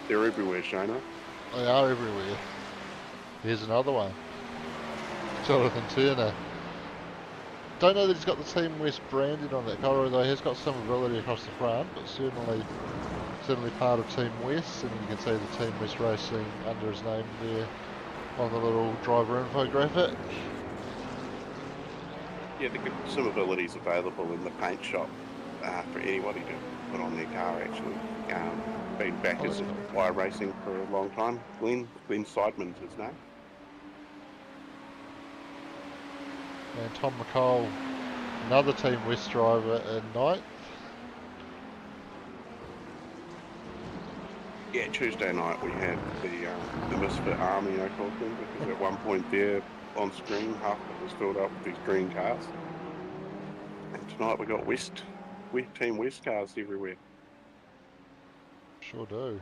They're everywhere, Shana. They are everywhere. Here's another one. Jonathan Turner. Don't know that he's got the Team West branded on that car, although he has got some ability across the front, but certainly part of Team West, and you can see the Team West Racing under his name there on the little driver infographic. Yeah, the SimAbility's available in the paint shop for anybody to put on their car, actually. Been back as wire racing for a long time. Glenn Seidman's his name. And Tom McCall, another Team West driver in 9th. Yeah, Tuesday night we had the Misfit Army, I called them, because at one point there on screen, half of it was filled up with these green cars. And tonight we got Team West cars everywhere. Sure do.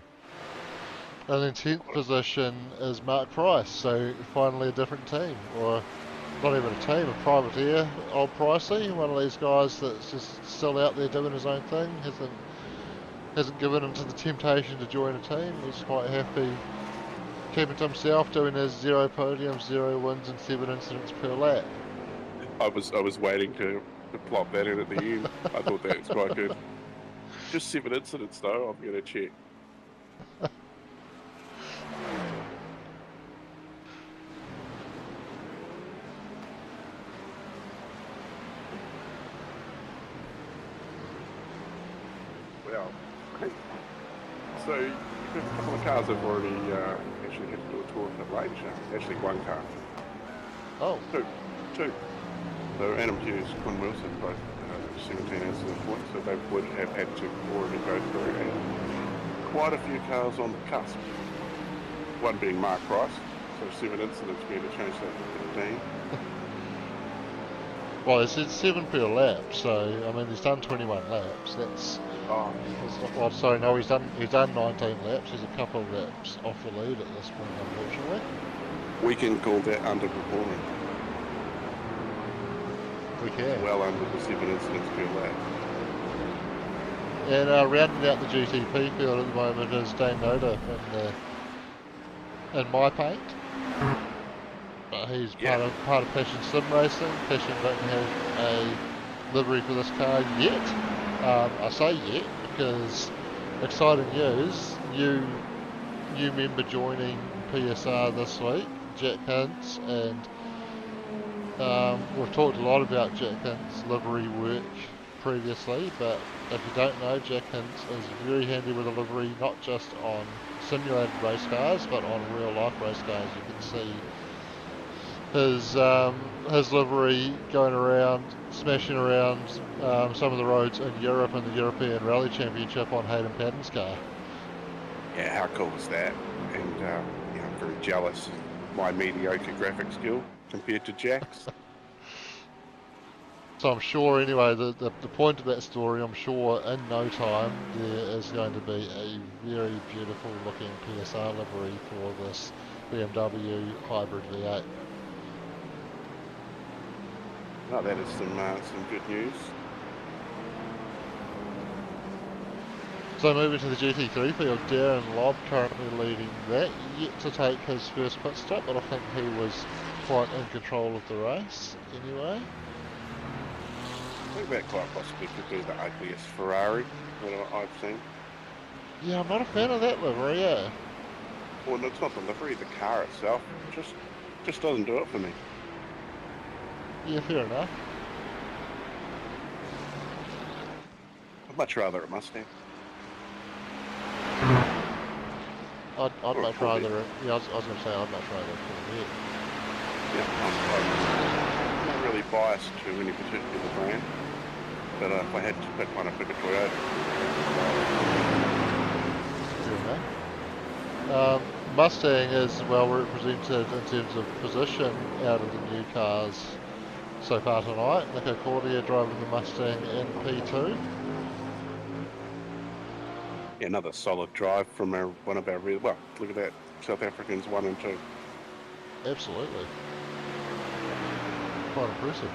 And in 10th position is Mark Price, so finally a different team, or not even a team, a privateer, old Pricey, one of these guys that's just still out there doing his own thing, hasn't given into the temptation to join a team. He's quite happy keeping to himself, doing his 0 podiums, 0 wins and 7 incidents per lap. I was waiting to plop that in at the end. I thought that was quite good. Just 7 incidents though, I'm going to check. Wow, So a couple of cars have already actually had to do a tour of the range. Actually, one car. Oh, Two. So Adam Hughes, Quinn Wilson, both 17 incident points, so they would have had to already go through, and quite a few cars on the cusp. One being Mark Price, so 7 incidents being to change that to 15. well, it's 7 per lap, so I mean he's done 21 laps. That's Oh, well, sorry, no, he's done 19 laps. He's a couple of laps off the lead at this point, unfortunately. we can call that underperforming. We can. Well under the 7 incidents per lap. And rounding out the GTP field at the moment is Dane Noda in my paint. He's Yeah. part of Passion Sim Racing. Passion don't have a livery for this car yet. I say yet because exciting news. New member joining PSR this week, Jack Hintz, and we've talked a lot about Jack Hintz livery work previously, but if you don't know, Jack Hintz is very handy with a livery, not just on simulated race cars, but on real life race cars. You can see his livery going around, smashing around some of the roads in Europe and the European Rally Championship on Hayden Paddon's car. Yeah, how cool is that? And I'm very jealous of my mediocre graphic skill compared to Jack's. So I'm sure, anyway, the point of that story, I'm sure in no time there is going to be a very beautiful looking PSR livery for this BMW hybrid V8. Oh, that is some good news. So moving to the GT3 field, Darren Lobb currently leading that, yet to take his first pit stop, but I think he was quite in control of the race anyway. I think that quite possibly could be the ugliest Ferrari that I've seen. Yeah, I'm not a fan of that livery, yeah. Well, it's not the livery, the car itself just doesn't do it for me. Yeah, fair enough. I'd much rather a Mustang. I'd Or a much Corvette. rather, yeah, I was going to say I'd much rather a Corvette. Yeah, I'm not really biased to any particular brand, but if I had to pick one, I'd pick a Toyota. Fair enough. Mustang is well represented in terms of position out of the new cars so far tonight. Nico Cordia driving the Mustang in P2. Yeah, another solid drive from one of our well, look at that, South Africans 1 and 2. Absolutely. Quite impressive.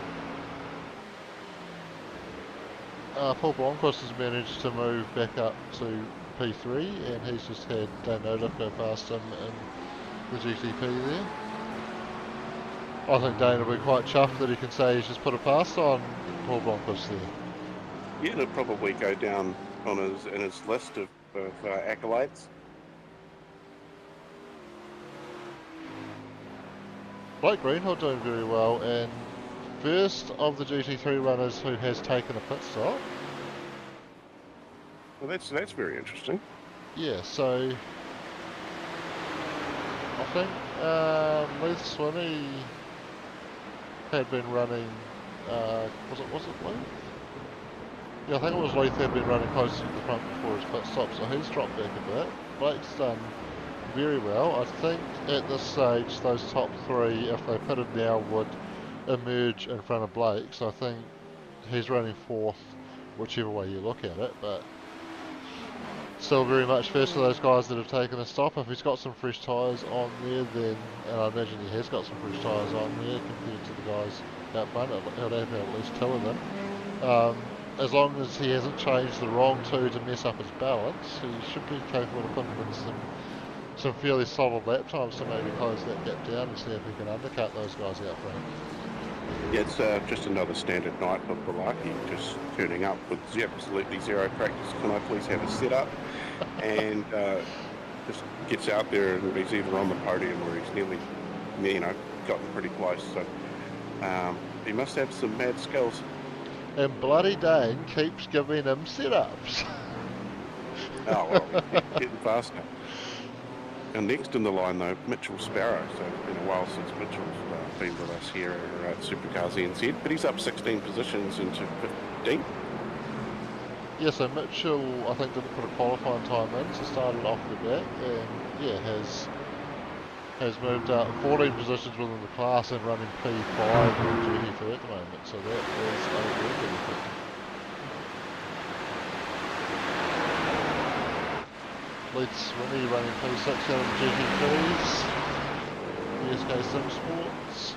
Paul Blomqvist has managed to move back up to P3, and he's just had Dane Noda go past him in the GTP there. I think Dane will be quite chuffed that he can say he's just put a pass on Paul Blomqvist there. Yeah, it'll probably go down on in his list of accolades. Blake Greenhill doing very well, and first of the GT3 runners who has taken a pit stop. Well, that's very interesting. Yeah, so I think Leith Swinney had been running. Was it Leith? Yeah, I think it was Leith had been running closer to the front before his pit stop, so he's dropped back a bit. Blake's done very well. I think at this stage, those top three, if they pitted now, would emerge in front of Blake. So I think he's running fourth, whichever way you look at it, but still very much first of those guys that have taken a stop. If he's got some fresh tyres on there, then, and I imagine he has got some fresh tyres on there compared to the guys out front, he'll have at least two of them. As long as he hasn't changed the wrong two to mess up his balance, he should be capable of putting in some fairly solid lap times to maybe close that gap down and see if he can undercut those guys out front. Yeah, it's just another standard night for Balaki, just turning up with absolutely zero practice. Can I please have a setup? And just gets out there and he's either on the podium or he's nearly, gotten pretty close. So he must have some mad skills. And bloody Dane keeps giving him setups. Oh, well, he's getting faster. And next in the line, though, Mitchell Sparrow. So it's been a while since Mitchell's been with us here at SuperCars NZ, but he's up 16 positions into 15. Yeah, so Mitchell, I think, didn't put a qualifying time in, so started off the back, and yeah, has moved up 14 positions within the class and running P5 in GT3 at the moment, so that is a good benefit. Leeds Winnie running P6 out of the GT3s, BSK Sim Sports.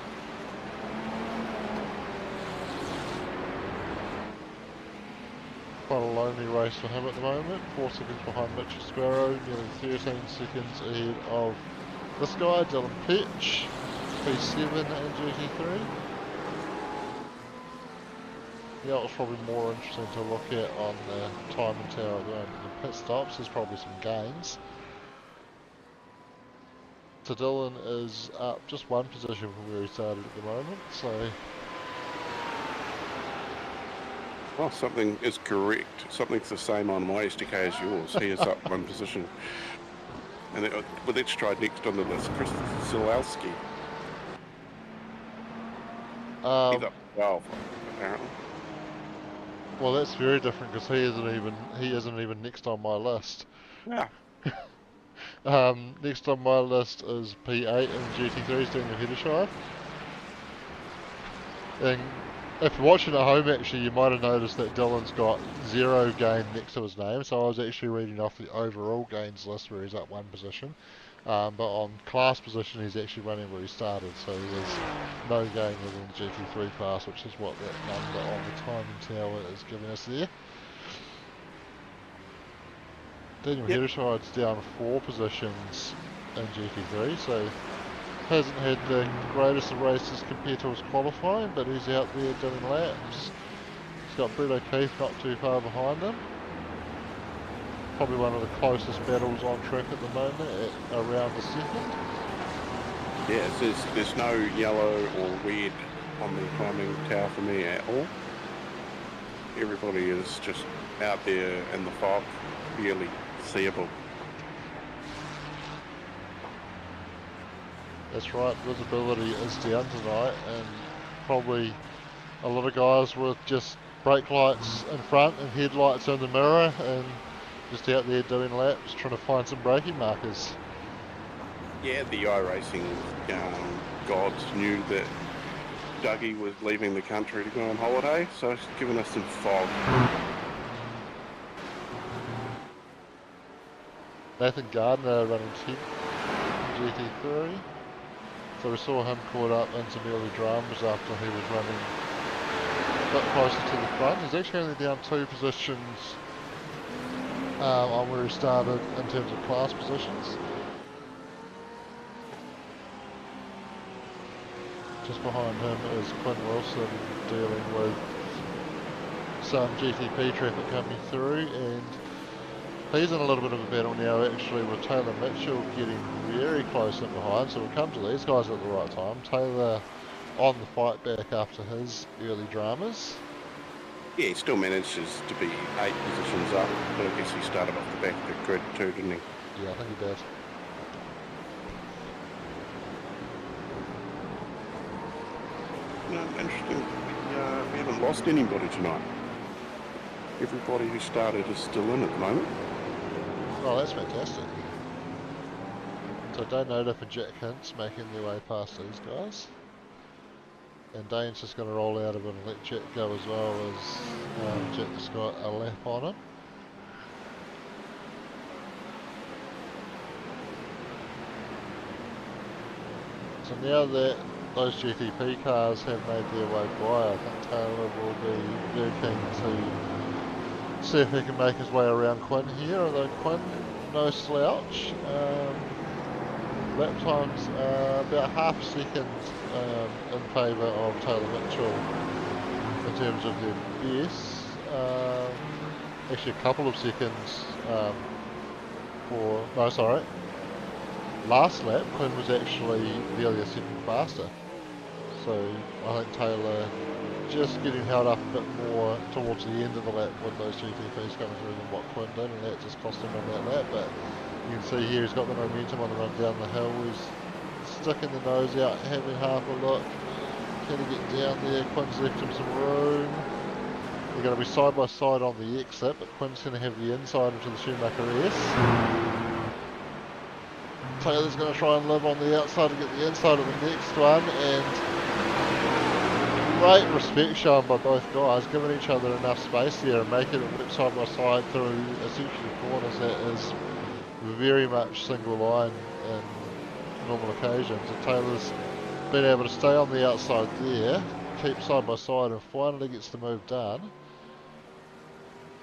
Quite a lonely race for him at the moment, 4 seconds behind Mitchell Sparrow, nearly 13 seconds ahead of this guy, Dylan Pitch, P7 and GT3. Yeah, it was probably more interesting to look at on the timing tower at the moment. The pit stops, there's probably some gains. So Dylan is up just one position from where he started at the moment, so... Well, something is correct. Something's the same on my SDK as yours. He is up one position. And then, well, let's try next on the list. Chris Zalowski. He's up 12, apparently. Well, that's very different because he isn't even next on my list. Yeah. Next on my list is P8 and GT3's doing a Hedershire. And if you're watching at home, actually, you might have noticed that Dylan's got 0 gain next to his name. So I was actually reading off the overall gains list where he's up one position. But on class position, he's actually running where he started. So there's no gain within the GT3 class, which is what that number on the timing tower is giving us there. Daniel Hedershire's down 4 positions in GT3, so hasn't had the greatest of races compared to his qualifying, but he's out there doing laps. He's got Brett O'Keefe not too far behind him. Probably one of the closest battles on track at the moment, at around the second. Yeah, there's no yellow or red on the timing tower for me at all. Everybody is just out there in the fog, barely seeable. That's right, visibility is down tonight, and probably a lot of guys with just brake lights in front and headlights in the mirror and just out there doing laps trying to find some braking markers. Yeah, the iRacing gods knew that Dougie was leaving the country to go on holiday, so it's given us some fog. Nathan Gardner running 10th in GT3. So we saw him caught up in some early dramas after he was running a bit closer to the front. He's actually only down 2 positions on where he started in terms of class positions. Just behind him is Quinn Wilson dealing with some GTP traffic coming through, and he's in a little bit of a battle now actually with Taylor Mitchell getting very close in behind, so we'll come to these guys at the right time. Taylor on the fight back after his early dramas. Yeah, he still manages to be 8 positions up, but I guess he started off the back of the grid too, didn't he? Yeah, I think he did. No, interesting. We haven't lost anybody tonight. Everybody who started is still in at the moment. Oh, that's fantastic. So Dane for Jack Hintz making their way past these guys. And Dane's just going to roll out of it and let Jack go as well, as Jack's got a lap on him. So now that those GTP cars have made their way by, I think Taylor will be very keen to see if he can make his way around Quinn here, although Quinn, no slouch. Lap times about half a second in favour of Taylor Mitchell in terms of their best. Actually a couple of seconds last lap Quinn was actually nearly a second faster. So I think Taylor just getting held up a bit more towards the end of the lap with those GTPs coming through than what Quinn did, and that just cost him on that lap. But you can see here he's got the momentum on the run down the hill. He's sticking the nose out, having half a look. Can he get down there? Quinn's left him some room. They're going to be side by side on the exit, but Quinn's going to have the inside into the Schumacher S. Taylor's going to try and live on the outside to get the inside of the next one, and great respect shown by both guys, giving each other enough space there and making it work side by side through a section of corners that is very much single line in normal occasions. And Taylor's been able to stay on the outside there, keep side by side, and finally gets the move done.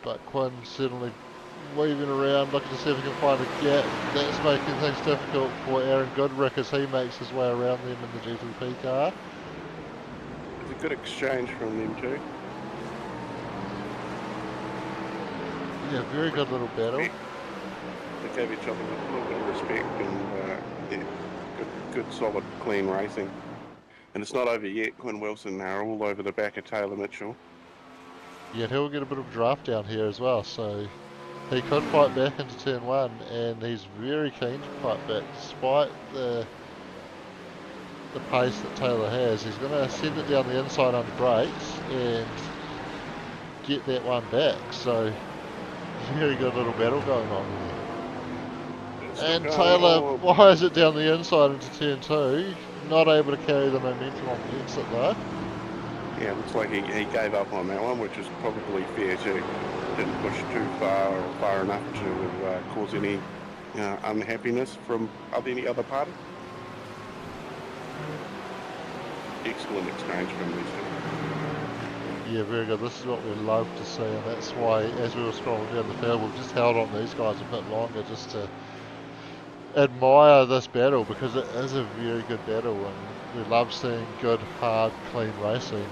But Quinn certainly weaving around, looking to see if he can find a gap. That's making things difficult for Aaron Goodrick as he makes his way around them in the GTP car. It's a good exchange from them too. Yeah, very good little battle. They gave each other a little bit of respect, and yeah, good solid clean racing. And it's not over yet. Quinn Wilson are all over the back of Taylor Mitchell. Yeah, he'll get a bit of draft down here as well, so he could fight back into turn one, and he's very keen to fight back despite the pace that Taylor has. He's going to send it down the inside under brakes and get that one back, so very good little battle going on there. And Taylor wires it down the inside into turn two, not able to carry the momentum on the exit though. Yeah, looks like he gave up on that one, which is probably fair too. Didn't push too far or far enough to cause any unhappiness from any other party. Excellent exchange from these two. Yeah, very good. This is what we love to see, and that's why as we were scrolling down the field, we've just held on these guys a bit longer just to admire this battle, because it is a very good battle, and we love seeing good, hard, clean racing.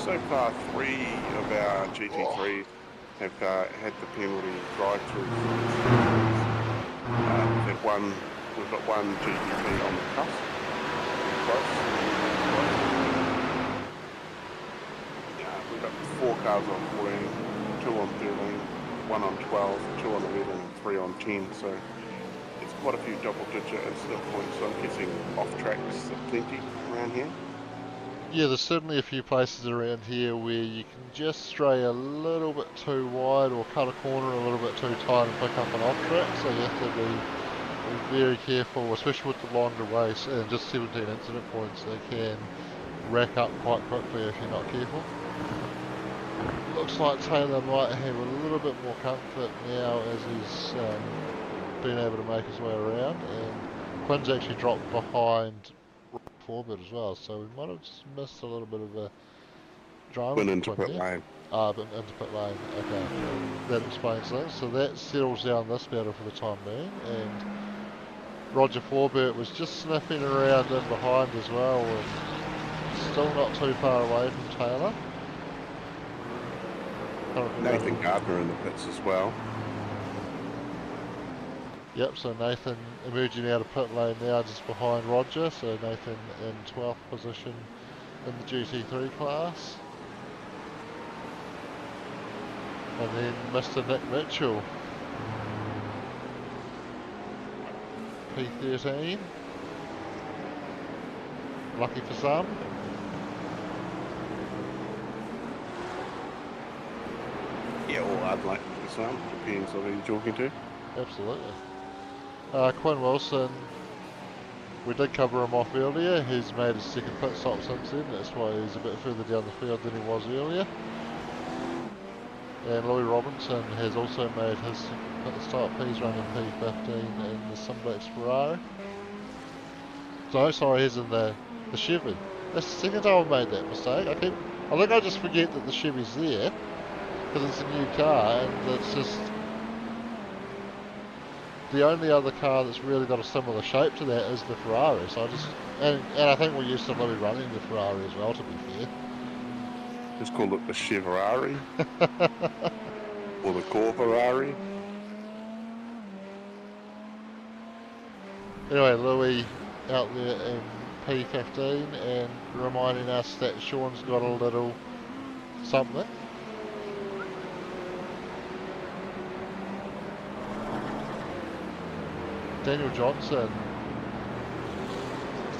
So far 3 of our GT3s have had the penalty drive-through. We've got one GT3 on the cusp. We've got 4 cars on 14, 2 on 13, 1 on 12, 2 on 11, and 3 on 10. So it's quite a few double-digit incident points. So I'm guessing off-tracks are plenty around here. Yeah, there's certainly a few places around here where you can just stray a little bit too wide or cut a corner a little bit too tight and pick up an off track, so you have to be very careful, especially with the longer race, and just 17 incident points, they can rack up quite quickly if you're not careful. Looks like Taylor might have a little bit more comfort now as he's been able to make his way around, and Quinn's actually dropped behind Forbid as well, so we might have just missed a little bit of a drama. Went into pit lane. But into pit lane, okay. That explains things. So that settles down this battle for the time being, and Roger Forbert was just sniffing around in behind as well, and still not too far away from Taylor. Nathan Gardner in the pits as well. Yep, so Nathan emerging out of pit lane now just behind Roger, so Nathan in 12th position in the GT3 class. And then Mr. Nick Mitchell, P13, lucky for some. Yeah, or unlucky for some, depends on who you're talking to. Absolutely. Quinn Wilson, we did cover him off earlier. He's made his second pit stop since then. That's why he's a bit further down the field than he was earlier. And Louis Robinson has also made his pit stop. He's running P15 in the Simplex Ferrari. So sorry, he's in the Chevy. That's the second time I've made that mistake. I think I just forget that the Chevy's there because it's a new car, and it's just the only other car that's really got a similar shape to that is the Ferrari. So I just and I think we're used to Louis running the Ferrari as well, to be fair. Just call it the Cheverari or the Corverari. Anyway, Louis out there in P15 and reminding us that Sean's got a little something. Daniel Johnson,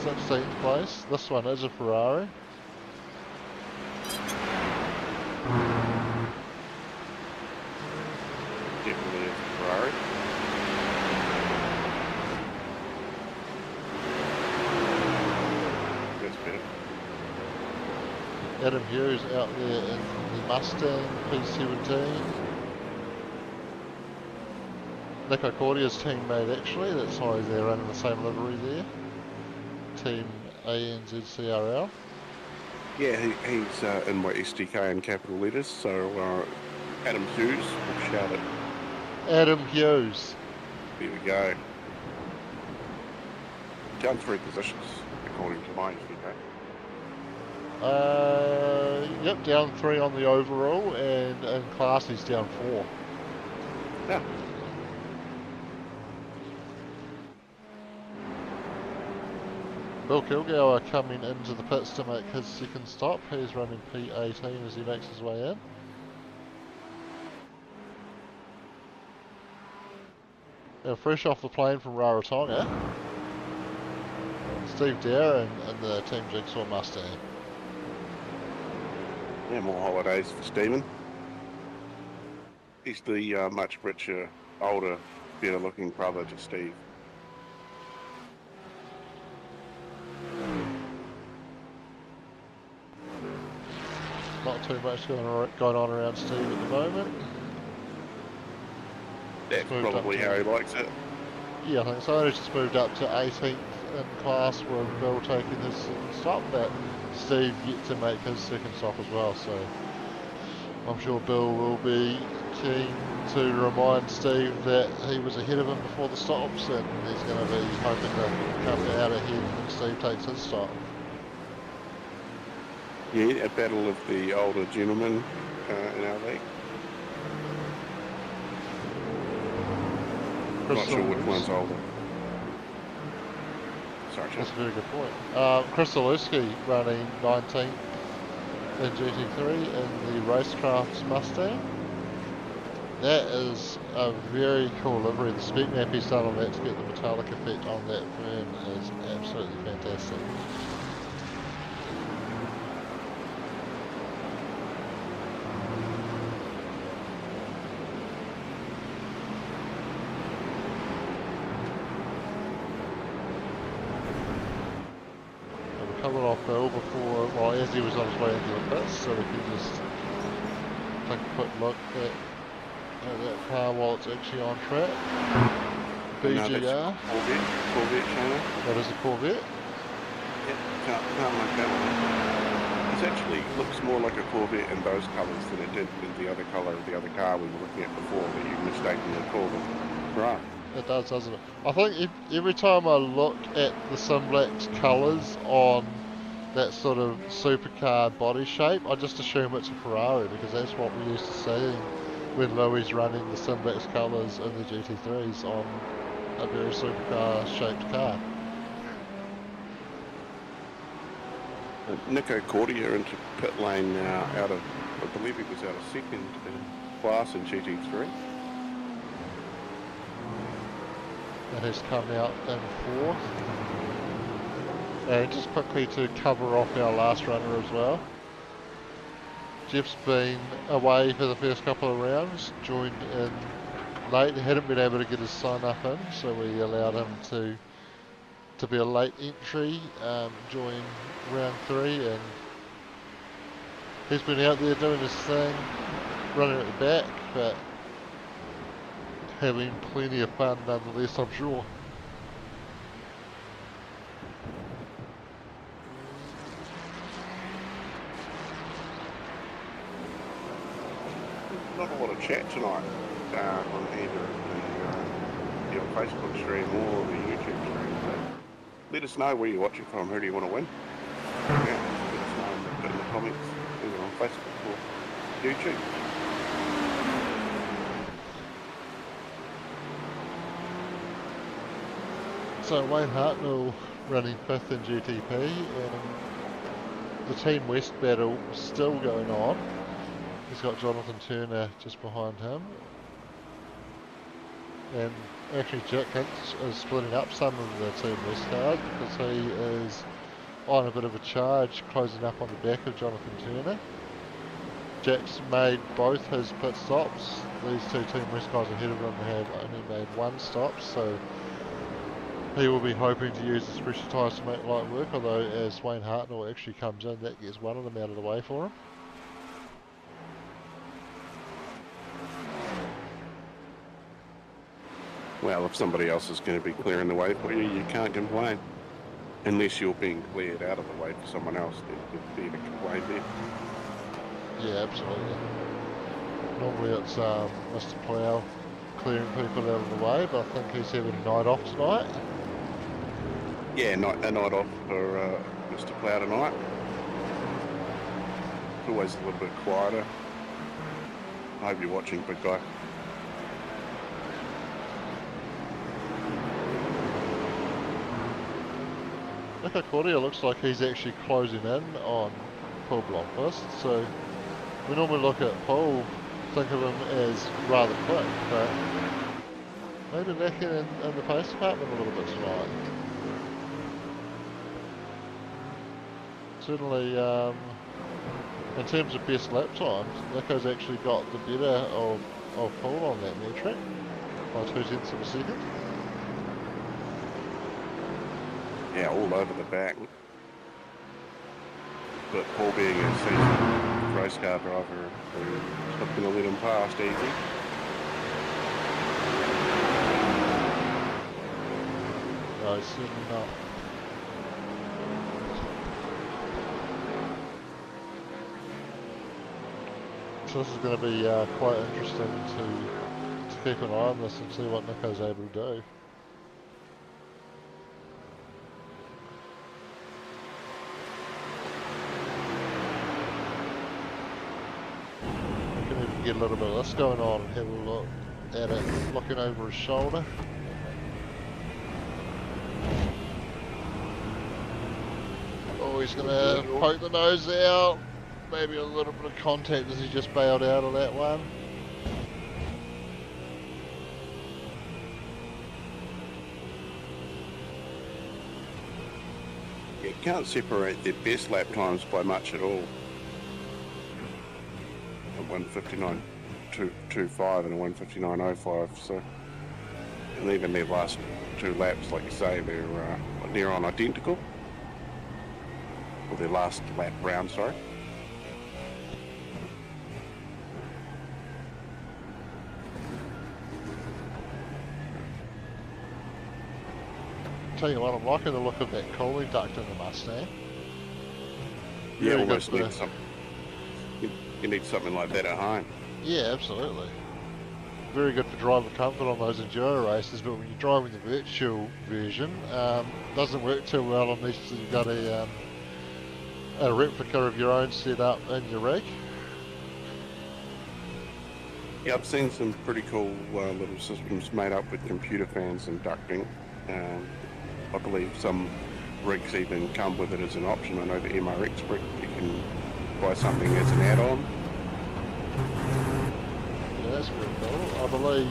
16th place. This one is a Ferrari. Definitely is a Ferrari. That's better. Adam Hughes out there in the Mustang P17. Nico Cordia's teammate actually, that's why they're running the same livery there. Team ANZCRL. Yeah, he's in my SDK in capital letters, so Adam Hughes will shout it. Adam Hughes. There we go. Down 3 positions, according to my SDK. Yep, down 3 on the overall, and in class he's down 4. Yeah. Bill Kilgour coming into the pits to make his second stop. He's running P18 as he makes his way in. Now, fresh off the plane from Rarotonga, Steve Darren in the Team Jigsaw Mustang. Yeah, more holidays for Stephen. He's the much richer, older, better looking brother to Steve. Not too much going on around Steve at the moment. That's probably how he likes it. Yeah, I think so. He's just moved up to 18th in class with Bill taking his second stop, but Steve yet to make his second stop as well, so I'm sure Bill will be keen to remind Steve that he was ahead of him before the stops, and he's going to be hoping to come out ahead when Steve takes his stop. Yeah, a battle of the older gentlemen in our league. Not sure which one's older. Sorry, That's a very good point. Chris Zaluski running 19th in GT3 in the Racecraft's Mustang. That is a very cool livery. The spec map he's done on that to get the metallic effect on that firm is absolutely fantastic. Covered off Bill before, well, as he was on his way into the pits, so we can just take a quick look at that car while it's actually on track. BGR. Corvette channel. That is a Corvette. Yep, can't like that one. It actually looks more like a Corvette in those colours than it did in the other colour of the other car we were looking at before that you mistakenly called them. Right. It does, doesn't it? I think every time I look at the Simblax colours on that sort of supercar body shape, I just assume it's a Ferrari because that's what we used to see when Louis running the Simblax colours in the GT3s on a very supercar shaped car. Nico Cordia into pit lane now out of, I believe he was out of second in class in GT3. And has come out in 4th. And just quickly to cover off our last runner as well. Jeff's been away for the first couple of rounds, joined in late, hadn't been able to get his sign up in, so we allowed him to be a late entry, join round 3, and he's been out there doing his thing, running at the back, but having plenty of fun nonetheless, I'm sure. Not a lot of chat tonight on either the Facebook stream or the YouTube stream. So let us know where you're watching from. Who do you want to win? Yeah, let us know in the comments either on Facebook or YouTube. So Wayne Hartnell running 5th in GTP, and the Team West battle still going on. He's got Jonathan Turner just behind him. And actually Jack Hintz is splitting up some of the Team West cars because he is on a bit of a charge, closing up on the back of Jonathan Turner. Jack's made both his pit stops. These two Team West guys ahead of him have only made one stop, so he will be hoping to use his pressure tyres to make light work, although as Wayne Hartnell actually comes in, that gets one of them out of the way for him. Well, if somebody else is going to be clearing the way for you, you can't complain. Unless you're being cleared out of the way for someone else, then to complain there. Yeah, absolutely. Normally it's Mr. Plough clearing people out of the way, but I think he's having a night off tonight. Yeah, a night off for Mr. Plough tonight. It's always a little bit quieter. I hope you're watching, big guy. Nico Cordia looks like he's actually closing in on Paul Blomqvist, so we normally look at Paul, think of him as rather quick, but maybe lacking in the pace department a little bit tonight. Certainly, in terms of best lap times, Nico's actually got the better of Paul on that metric by 2/10 of a second. Yeah, all over the back. But Paul being a seasoned race car driver, he's not going to let him past easy. No, certainly not. So this is going to be quite interesting to keep an eye on this and see what Nico's able to do. We can even get a little bit of this going on and have a look at it, looking over his shoulder. Oh, he's going to poke the nose out. Maybe a little bit of contact as he just bailed out of that one. You can't separate their best lap times by much at all. A 1:59.25 and a 1:59.05. So, and even their last two laps, like you say, they're near on identical. Or their last lap round, sorry. Tell you what, I'm liking the look of that cooling duct in the Mustang. Yeah, Very almost good need some. You need something like that at home. Yeah, absolutely. Very good for driver comfort on those enduro races, but when you're driving the virtual version, doesn't work too well unless you've got a replica of your own set up in your rig. Yeah, I've seen some pretty cool little systems made up with computer fans and ducting. I believe some rigs even come with it as an option. I know the MRX rig, you can buy something as an add-on. Yeah, that's pretty cool. I believe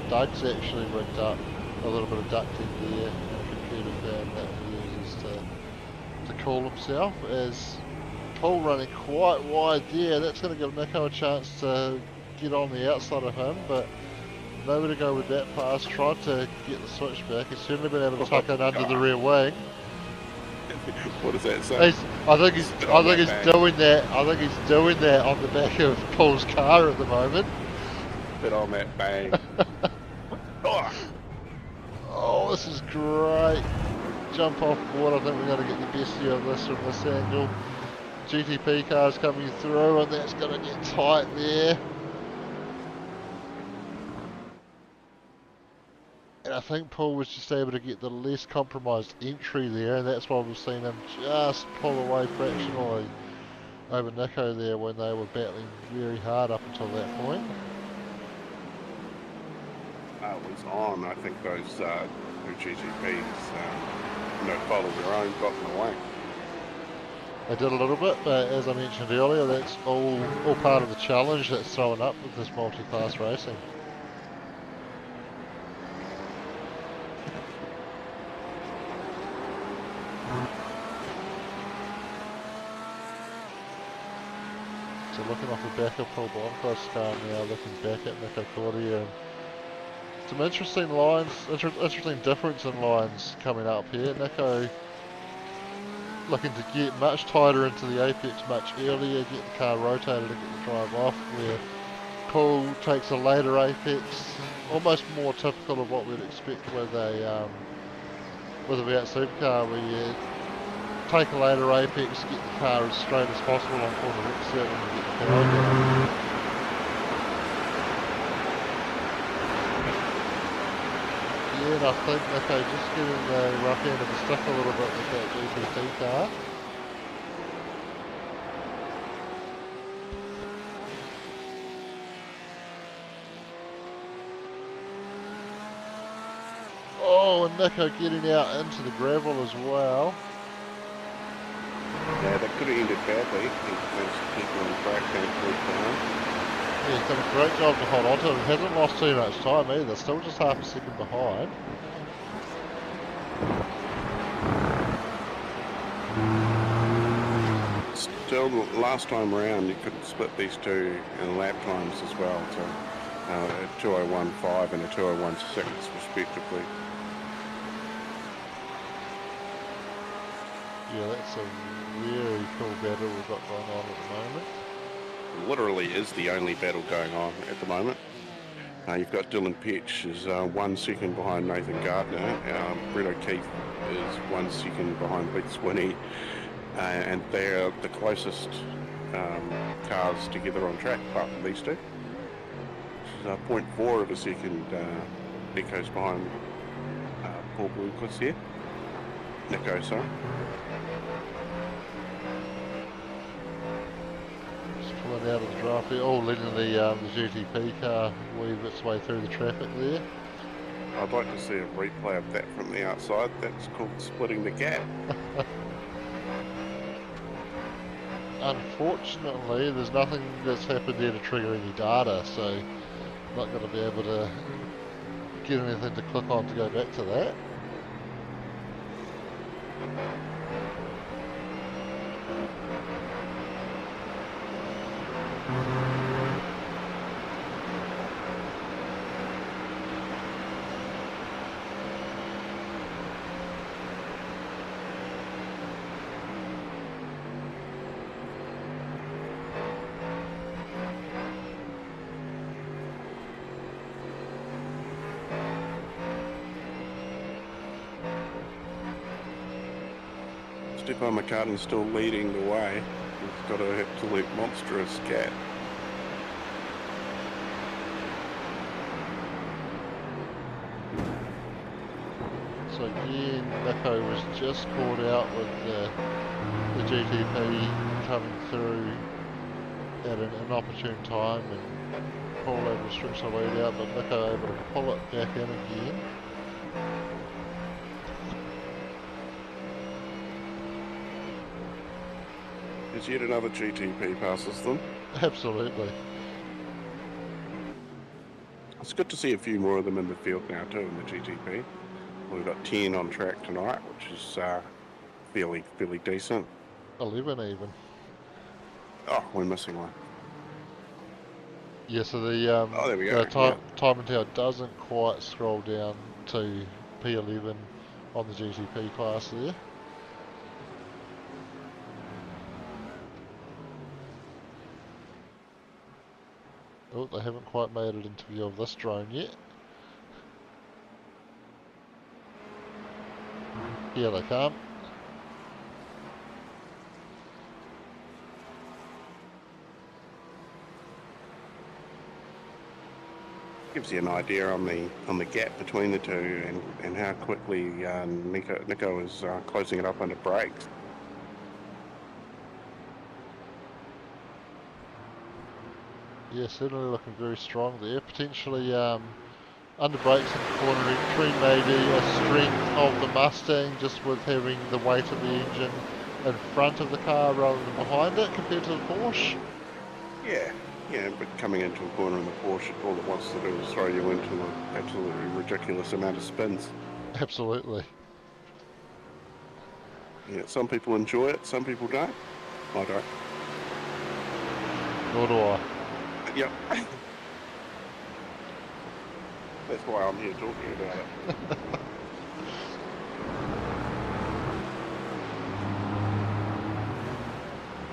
Doug's actually rigged up a little bit of ducting there and a computer fan that he uses to cool himself. As Paul running quite wide there, that's going to give Nico a chance to get on the outside of him, but nowhere to go with that pass. Tried to get the switch back. He's certainly been able to tuck in under the rear wing. What does that say? I think he's doing that. I think he's doing that on the back of Paul's car at the moment. Bit on that bang. Oh, this is great. Jump off board. I think we're going to get the best view of this from this angle. GTP cars coming through, and that's going to get tight there. And I think Paul was just able to get the less compromised entry there, and that's why we've seen him just pull away fractionally over Nico there when they were battling very hard up until that point. was on. I think those two GTPs, no fault of their own, got in the way. They did a little bit, but as I mentioned earlier, that's all part of the challenge that's thrown up with this multi-class racing. So looking off the back of Paul Blancos' car now, looking back at Nico Cordia, and some interesting lines, interesting difference in lines coming up here. Nico looking to get much tighter into the apex much earlier, get the car rotated and get the drive off, where Paul takes a later apex, almost more typical of what we'd expect with a V8 supercar, where you take a later apex, get the car as straight as possible on corner exit and get the power down. Yeah, and I think Nico just getting the rough end of the stick a little bit with that GTP car. Oh, and Nico getting out into the gravel as well. Yeah, that could have ended badly. There's people on track and pulled down. Yeah, he's done a great job to hold on to it. He hasn't lost too much time either, still just half a second behind. Still, last time around, you could split these two in lap times as well, so a 2:01.5 and a 2:01.6 respectively. Yeah, that's a very cool battle we've got going on at the moment. It literally is the only battle going on at the moment. You've got Dylan Petch is 1 second behind Nathan Gardner. Brett O'Keefe is 1 second behind Pete Swinney. And they're the closest cars together on track, apart from these two. This is 0.4 of a second Nico's behind Paul Bloomquist here. Nico, sorry. Just pulling out of the draft here. Oh, letting the GTP car weave its way through the traffic there. I'd like to see a replay of that from the outside. That's called splitting the gap. Unfortunately, there's nothing that's happened there to trigger any data, so not going to be able to get anything to click on to go back to that. Stefan McCartan's still leading the way. He's got an absolute monstrous gap. So again, Nico was just caught out with the GTP coming through at an inopportune time, and Paul able to stretch the lead out, but Nico able to pull it back in again. There's yet another GTP passes them. Absolutely. It's good to see a few more of them in the field now too in the GTP. We've got 10 on track tonight, which is fairly decent. 11 even. Oh, we're missing one. Yeah, so the there we go. time and tail doesn't quite scroll down to P11 on the GTP class there. Oh, they haven't quite made it into view of this drone yet. Here they come. Gives you an idea on the gap between the two and how quickly Nico is closing it up under brakes. Yeah, certainly looking very strong there. Potentially under brakes and corner entry, maybe a strength of the Mustang just with having the weight of the engine in front of the car rather than behind it compared to the Porsche. Yeah, yeah, but coming into a corner in the Porsche, all it wants to do is throw you into an absolutely ridiculous amount of spins. Absolutely. Yeah, some people enjoy it, some people don't. I don't. Nor do I. Yep. That's why I'm here talking about it.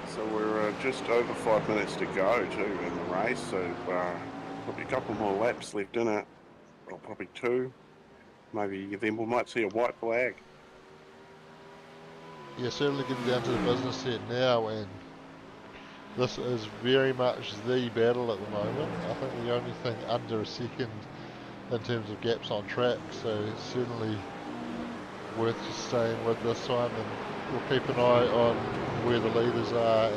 So we're just over 5 minutes to go too in the race, so probably a couple more laps left in it, or probably 2. Maybe then we might see a white flag. Yeah, certainly getting down to the business set now, and this is very much the battle at the moment. I think the only thing under a second in terms of gaps on track, so it's certainly worth just staying with this one, and we'll keep an eye on where the leaders are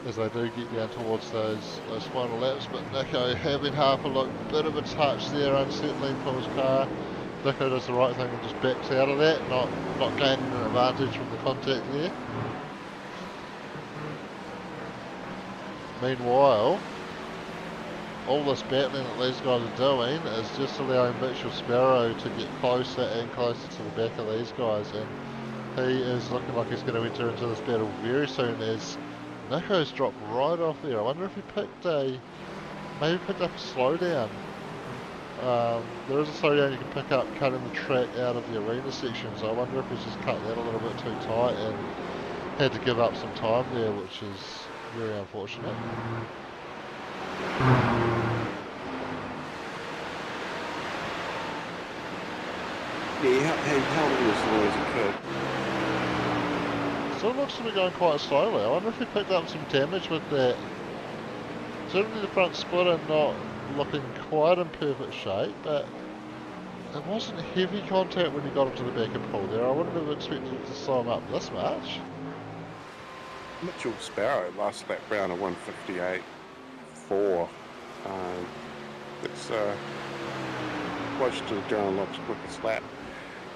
as they do get down towards those final laps. But Nico having half a look, bit of a touch there, unsettling for his car. Nico does the right thing and just backs out of that, not gaining an advantage from the contact there. Meanwhile, all this battling that these guys are doing is just allowing Mitchell Sparrow to get closer and closer to the back of these guys, and he is looking like he's going to enter into this battle very soon as Nico's dropped right off there. I wonder if he maybe picked up a slowdown. There is a slowdown you can pick up cutting the track out of the arena section, so I wonder if he's just cut that a little bit too tight and had to give up some time there, which is very unfortunate. Yeah, how long was the noise occurred? Still looks to be going quite slowly. I wonder if he picked up some damage with that. Certainly the front splitter not looking quite in perfect shape, but it wasn't heavy contact when he got into the back and pull there. I wouldn't have expected it to slow him up this much. Mitchell Sparrow last lap round at 158.4. It's close to Darren Lock's quickest lap.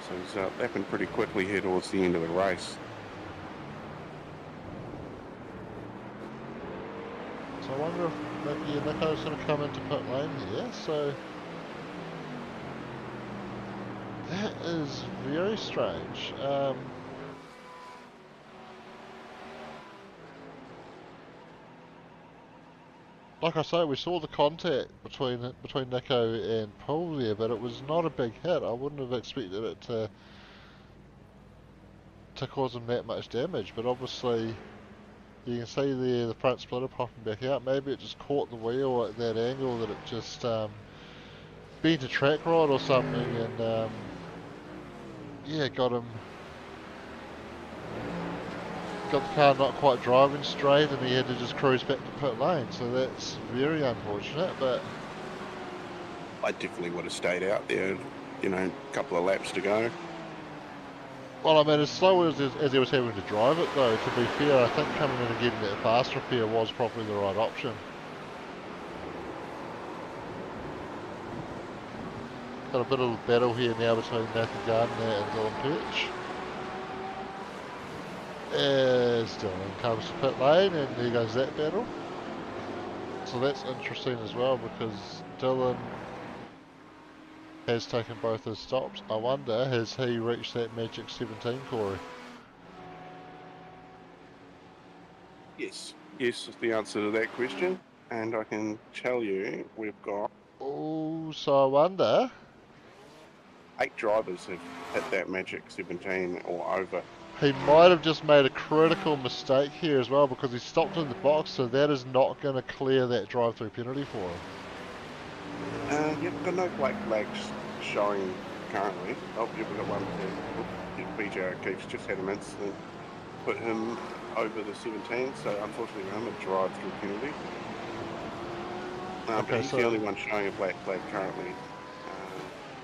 So he's lapping pretty quickly here towards the end of the race. So I wonder if maybe Nico's going to come into pit lane here. So that is very strange. Like I say, we saw the contact between Nico and Paul there, but it was not a big hit. I wouldn't have expected it to cause him that much damage, but obviously you can see there the front splitter popping back out. Maybe it just caught the wheel at that angle that it just bent a track rod or something, and yeah, got the car not quite driving straight, and he had to just cruise back to pit lane. So that's very unfortunate, but I definitely would have stayed out there, you know, a couple of laps to go. well, I mean, as slow as he was having to drive it, though, to be fair, I think coming in and getting that fast repair was probably the right option. Got a bit of a battle here now between Nathan Gardner and Dylan Perch. As Dylan comes to pit lane, and there goes that battle. So that's interesting as well, because Dylan has taken both his stops. I wonder, has he reached that magic 17, Corey? Yes is the answer to that question, and I can tell you we've got... Oh, so I wonder... 8 drivers have hit that magic 17 or over. He might have just made a critical mistake here as well, because he stopped in the box, so that is not going to clear that drive-through penalty for him. Yep, got no black flags showing currently. Oh, yep, we've got one there. BJ O'Keefe's just had an incident, put him over the 17, so unfortunately for him, a drive-through penalty. But he's the only one showing a black flag currently.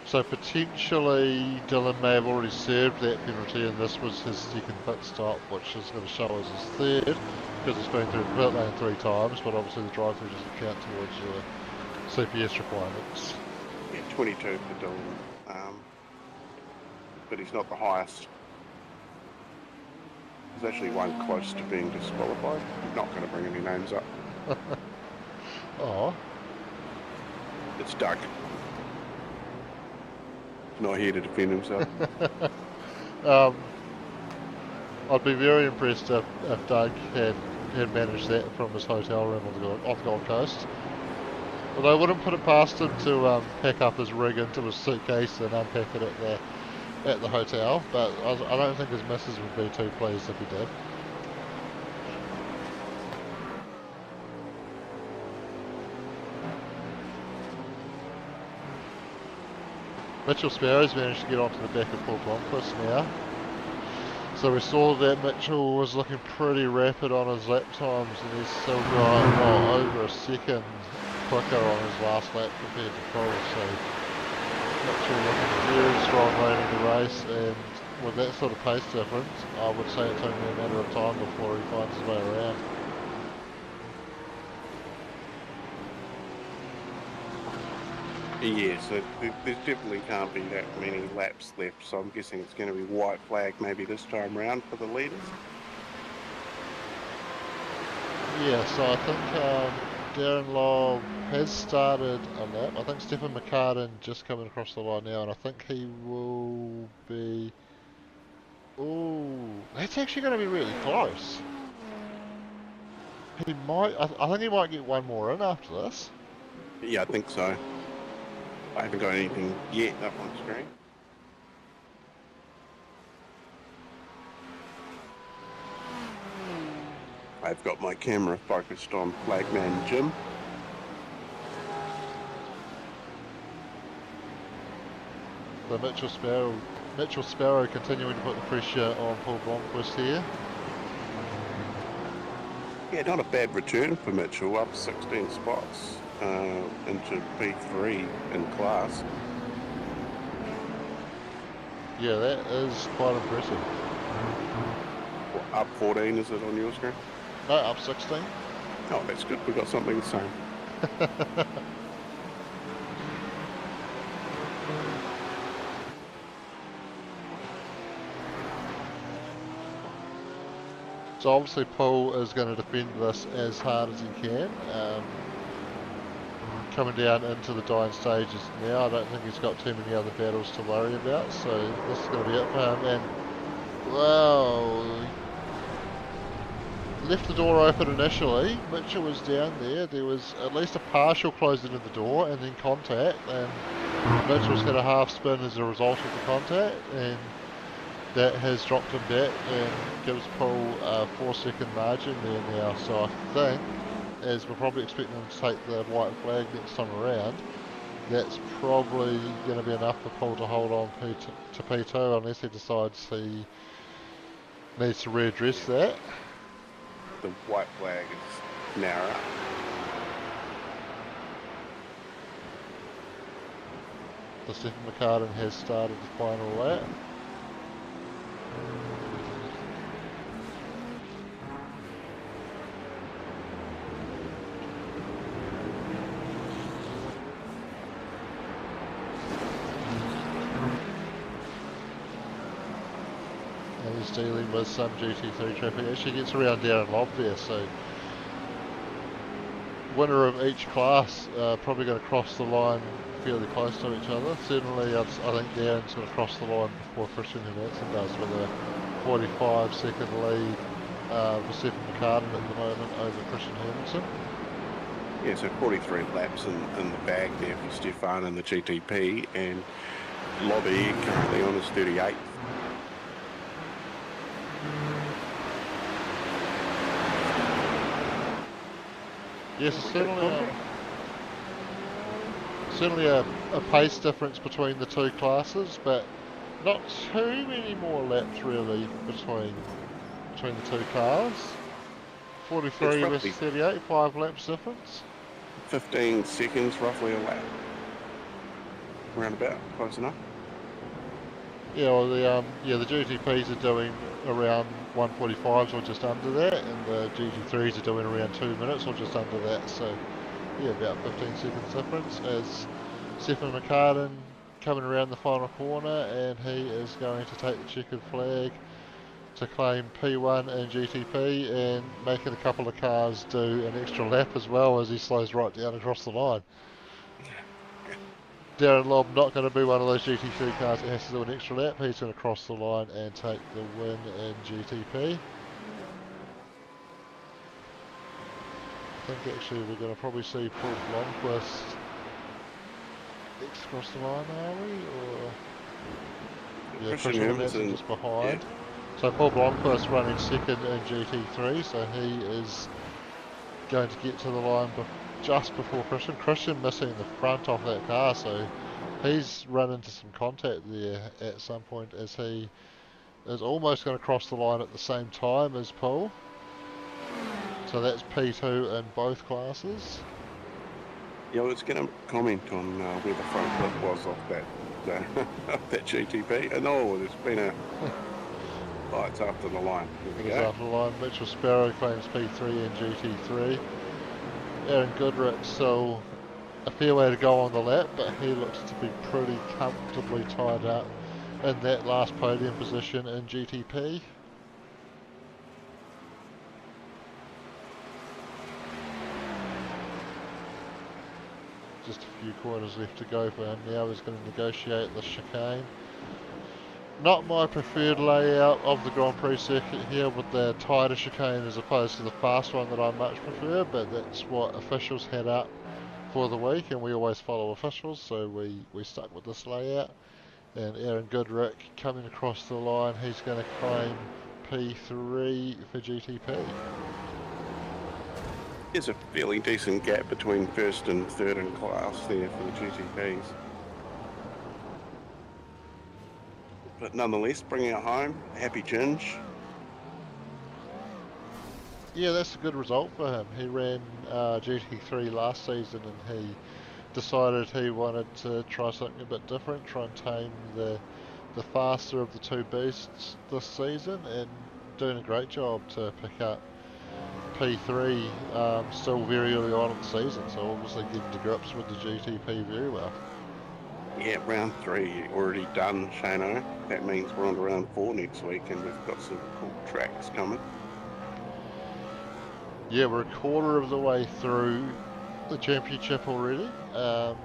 So potentially Dylan may have already served that penalty, and this was his second pit stop, which is going to show as his third, because he's been through the pit lane 3 times, but obviously the drive-through doesn't count towards your CPS requirements. Yeah, 22 for Dylan, but he's not the highest. There's actually one close to being disqualified. I'm not going to bring any names up. Oh, It's Doug. He's not here to defend himself. I'd be very impressed if Doug had managed that from his hotel room off the Gold Coast. Although I wouldn't put it past him to pack up his rig into his suitcase and unpack it at the hotel, but I don't think his missus would be too pleased if he did. Mitchell Sparrow's managed to get onto the back of Paul Blomqvist now. So we saw that Mitchell was looking pretty rapid on his lap times, and he's still got over a second quicker on his last lap compared to Paul. So Mitchell looking very strong late in the race, and with that sort of pace difference, I would say it's only a matter of time before he finds his way around. Yeah, so there definitely can't be that many laps left, so I'm guessing it's going to be white flag maybe this time round for the leaders. Yeah, so I think Darren Lobb has started a lap. I think Stephen McCartan just coming across the line now, and I think he will be... Ooh, that's actually going to be really close. He might... I think he might get one more in after this. Yeah, I think so. I haven't got anything yet up on screen. I've got my camera focused on Flagman Jim. So Mitchell Sparrow continuing to put the pressure on Paul Blomqvist here. Yeah, not a bad return for Mitchell, up 16 spots into P3 in class. Yeah, that is quite impressive. What, up 14 is it on your screen? No, up 16. Oh, that's good. We've got something the same. So obviously Paul is going to defend this as hard as he can. Coming down into the dying stages now, I don't think he's got too many other battles to worry about, so this is going to be it for him. And wow, left the door open initially. Mitchell was down there. There was at least a partial closing of the door and then contact, and Mitchell's got a half spin as a result of the contact, and that has dropped him back and gives Paul a 4-second margin there now. So I think, as we're probably expecting him to take the white flag next time around, that's probably going to be enough for Paul to hold on to P2 unless he decides he needs to readdress that. The white flag is narrow. So Stephen McCartan has started the final lap. And he's dealing with some GT3 traffic. Actually gets around Darren Lobb there, so winner of each class probably going to cross the line fairly close to each other. Certainly I think Darren's going to cross the line before Christian Hermansen does, with a 45-second lead for Stephen McCartan at the moment over Christian Hermansen. Yeah, so 43 laps in the bag there for Stefan in the GTP, and Lobby currently on his 38th. Yes, certainly a pace difference between the two classes, but not too many more laps really between the two cars. 43 versus 38, 5 laps difference. 15 seconds roughly a lap. Roundabout, close enough. Yeah, well the GTPs are doing around 145s or just under that, and the GT3s are doing around 2 minutes or just under that. So yeah, about 15 seconds difference as Stephen McCartan coming around the final corner, and he is going to take the checkered flag to claim P1 in GTP, and making a couple of cars do an extra lap as well as he slows right down across the line. Darren Lobb not going to be one of those GT3 cars that has to do an extra lap. He's going to cross the line and take the win in GTP. I think actually we're going to probably see Paul Blomqvist next across the line, are we? Or yeah, Christian Hermansen just behind. Yeah. So Paul Blomqvist running second in GT3, so he is going to get to the line just before Christian. Christian missing the front off that car, so he's run into some contact there at some point as he is almost going to cross the line at the same time as Paul. So that's P2 in both classes. Yeah, I was going to comment on where the front flip was off that GTP. And there's been a... Oh, it's after the line. It is after the line. Mitchell Sparrow claims P3 and GT3. Aaron Goodrich still a fair way to go on the lap, but he looks to be pretty comfortably tied up in that last podium position in GTP. Just a few corners left to go for him now. He's going to negotiate the chicane. Not my preferred layout of the Grand Prix circuit here, with the tighter chicane as opposed to the fast one that I much prefer, but that's what officials had up for the week, and we always follow officials, so we stuck with this layout. And Aaron Goodrich coming across the line, he's going to claim P3 for GTP. There's a fairly decent gap between first and third in class there for the GTPs. But nonetheless, bringing it home, happy Ginge. Yeah, that's a good result for him. He ran GT3 last season, and he decided he wanted to try something a bit different, try and tame the faster of the two beasts this season, and doing a great job to pick up P3 still very early on in the season, so obviously getting to grips with the GTP very well. Yeah, round 3 already done, Shano. That means we're on to round 4 next week, and we've got some cool tracks coming. Yeah, we're a quarter of the way through the championship already, but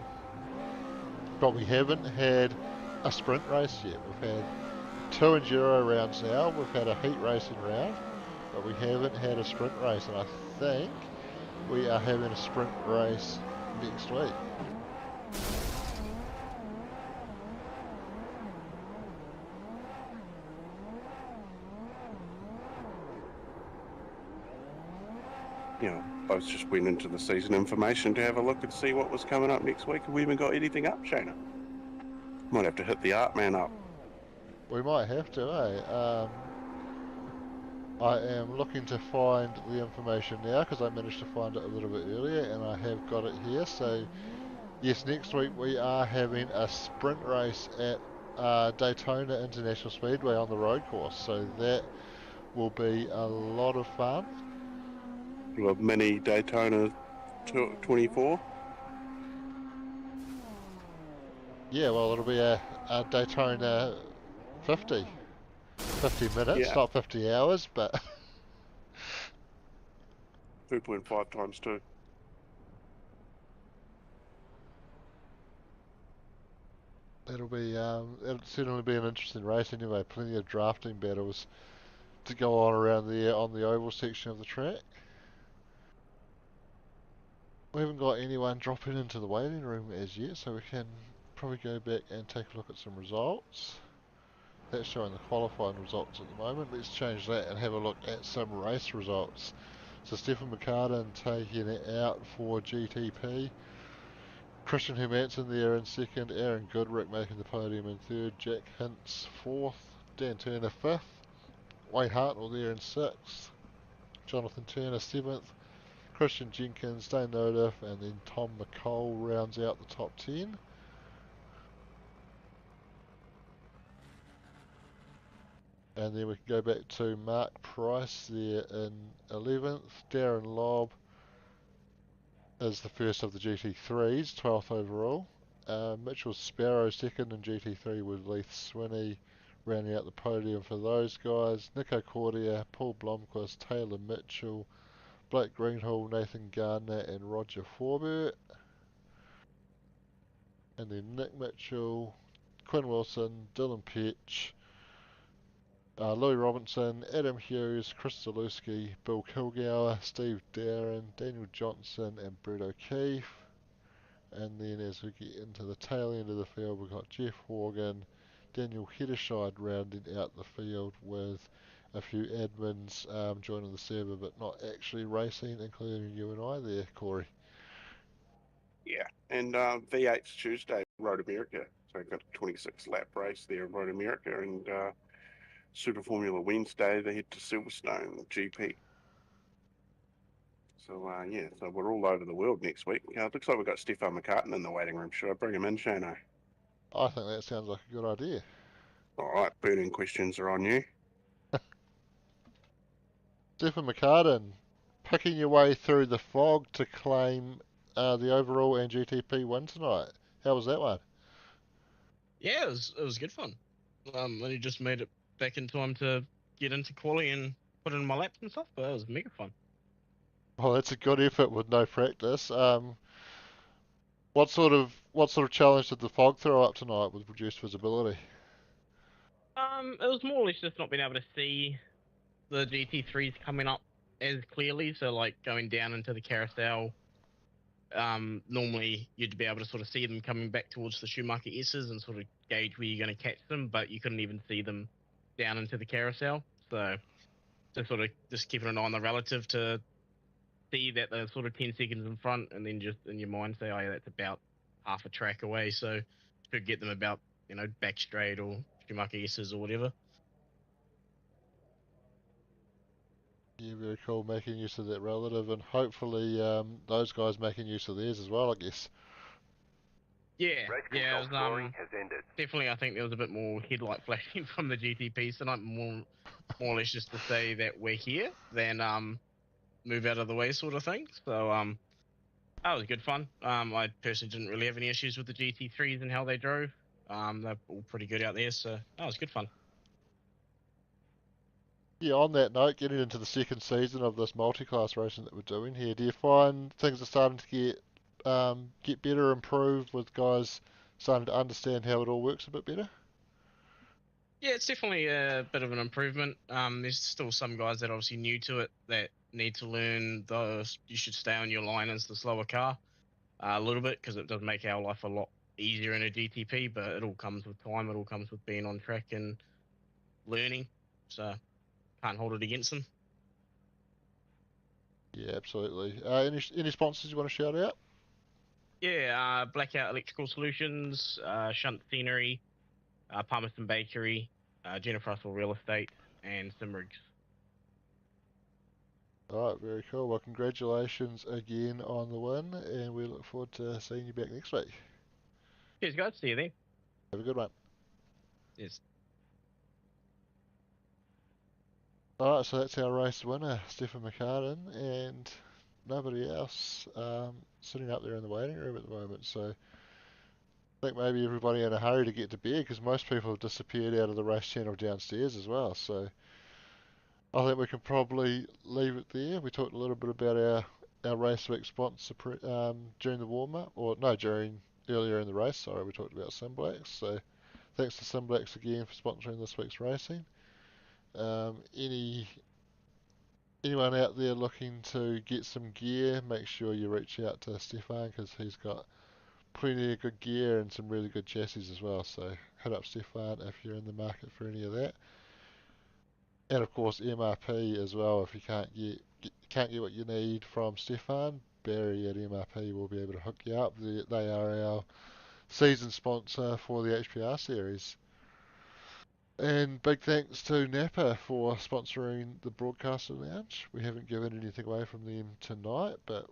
we haven't had a sprint race yet. We've had 2 enduro rounds now, we've had a heat racing round, but we haven't had a sprint race, and I think we are having a sprint race next week. You know, I just went into the season information to have a look and see what was coming up next week. Have we even got anything up, Shana? Might have to hit the art man up. We might have to, eh? I am looking to find the information now because I managed to find it a little bit earlier, and I have got it here. So yes, next week we are having a sprint race at Daytona International Speedway on the road course, so that will be a lot of fun. A mini Daytona 24. Yeah, well, it'll be a Daytona 50 minutes, Yeah. not 50 hours, but 2.5 times 2. it'll certainly be an interesting race anyway. Plenty of drafting battles to go on around there on the oval section of the track. We haven't got anyone dropping into the waiting room as yet, so we can probably go back and take a look at some results. That's showing the qualifying results at the moment. Let's change that and have a look at some race results. So Stephen McCartan taking it out for GTP. Christian Hermansen there in second. Aaron Goodrich making the podium in third. Jack Hintz fourth. Dan Turner fifth. Wayne Hartnell there in sixth. Jonathan Turner seventh. Christian Jenkins, Dane Notiff, and then Tom McCall rounds out the top 10. And then we can go back to Mark Price there in 11th. Darren Lobb is the first of the GT3s, 12th overall. Mitchell Sparrow second in GT3 with Leith Swinney rounding out the podium for those guys. Nico Cordia, Paul Blomqvist, Taylor Mitchell, Blake Greenhall, Nathan Gardner and Roger Forbert. And then Nick Mitchell, Quinn Wilson, Dylan Petch, Louis Robinson, Adam Hughes, Chris Zalewski, Bill Kilgour, Steve Darren, Daniel Johnson and Brett O'Keefe. And then as we get into the tail end of the field, we've got Jeff Horgan, Daniel Hedderscheid rounding out the field with a few admins joining the server but not actually racing, including you and I there, Corey. Yeah, and V8's Tuesday, Road America. So I've got a 26 lap race there in Road America, and Super Formula Wednesday, they head to Silverstone, GP. So, yeah, so we're all over the world next week. It looks like we've got Stefan McCartan in the waiting room. Should I bring him in, Shano? I think that sounds like a good idea. All right, burning questions are on you. Stefan McCartan, picking your way through the fog to claim the overall and GTP win tonight. How was that one? Yeah, it was good fun. Only just made it back in time to get into quali and put in my laps and stuff, but it was mega fun. Well, that's a good effort with no practice. What sort of challenge did the fog throw up tonight with reduced visibility? It was more or less just not being able to see the GT3s coming up as clearly. So like going down into the carousel, normally you'd be able to sort of see them coming back towards the Schumacher S's and sort of gauge where you're going to catch them, but you couldn't even see them down into the carousel. So just sort of just keeping an eye on the relative to see that they're sort of 10 seconds in front, and then just in your mind say, oh yeah, that's about half a track away, so could get them about, you know, back straight or Schumacher S's or whatever. Yeah, very cool, making use of that relative, and hopefully those guys making use of theirs as well, I guess. Yeah, yeah, it was, definitely I think there was a bit more headlight flashing from the GTPs tonight, more or less just to say that we're here than move out of the way sort of thing. So that was good fun. I personally didn't really have any issues with the GT3s and how they drove. They're all pretty good out there, so that was good fun. Yeah, on that note, getting into the second season of this multi-class racing that we're doing here, do you find things are starting to get better, improved, with guys starting to understand how it all works a bit better? Yeah, it's definitely a bit of an improvement. There's still some guys that are obviously new to it that need to learn those. You should stay on your line as the slower car a little bit, because it does make our life a lot easier in a GTP, but it all comes with time. It all comes with being on track and learning. So can't hold it against them. Yeah, absolutely. Any sponsors you want to shout out? Yeah, Blackout Electrical Solutions, Shunt Scenery, Palmerston Bakery, Jennifer Russell Real Estate, and Simrigs. Alright, very cool. Well, congratulations again on the win, and we look forward to seeing you back next week. Cheers, guys. See you then. Have a good one. Yes. Alright, so that's our race winner, Stefan McCartan, and nobody else sitting up there in the waiting room at the moment. So I think maybe everybody in a hurry to get to bed, because most people have disappeared out of the race channel downstairs as well. So I think we can probably leave it there. We talked a little bit about our race week sponsor during the warm-up, or no, earlier in the race. Sorry, we talked about Simblacks. So thanks to Simblacks again for sponsoring this week's racing. Anyone out there looking to get some gear, make sure you reach out to Stefan, because he's got plenty of good gear and some really good chassis as well. So hit up Stefan if you're in the market for any of that. And of course MRP as well. If you can't get what you need from Stefan, Barry at MRP will be able to hook you up. They are our season sponsor for the HPR series. And big thanks to Napa for sponsoring the Broadcaster Lounge. We haven't given anything away from them tonight, but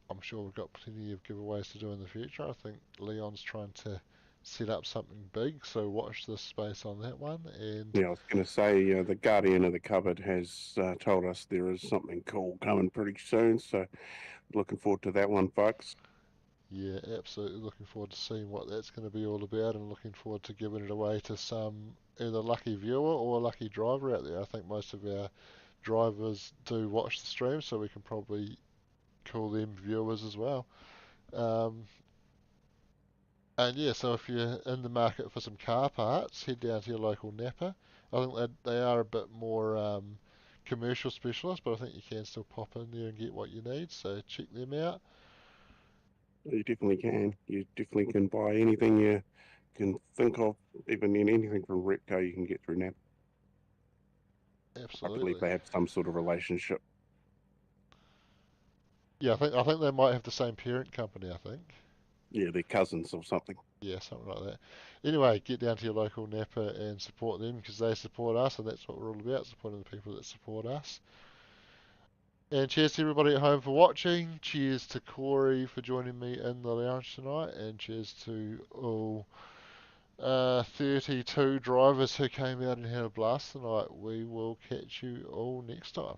I'm sure we've got plenty of giveaways to do in the future. I think Leon's trying to set up something big, so watch this space on that one. And Yeah, I was going to say, the Guardian of the Cupboard has told us there is something cool coming pretty soon, so looking forward to that one, folks. Yeah, absolutely looking forward to seeing what that's going to be all about, and looking forward to giving it away to some either lucky viewer or lucky driver out there. I think most of our drivers do watch the stream, so we can probably call them viewers as well. And yeah, so if you're in the market for some car parts, head down to your local Napa. I think that they are a bit more commercial specialist, but I think you can still pop in there and get what you need, so check them out. You definitely can. You definitely can buy anything you can think of, even in anything from Repco you can get through Napa. I believe Absolutely. they have some sort of relationship. Yeah, I think they might have the same parent company, I think. Yeah, they're cousins or something. Yeah, something like that. Anyway, get down to your local Napa and support them, because they support us, and that's what we're all about, supporting the people that support us. And cheers to everybody at home for watching. Cheers to Corey for joining me in the lounge tonight, and cheers to all 32 drivers who came out and had a blast tonight. We will catch you all next time.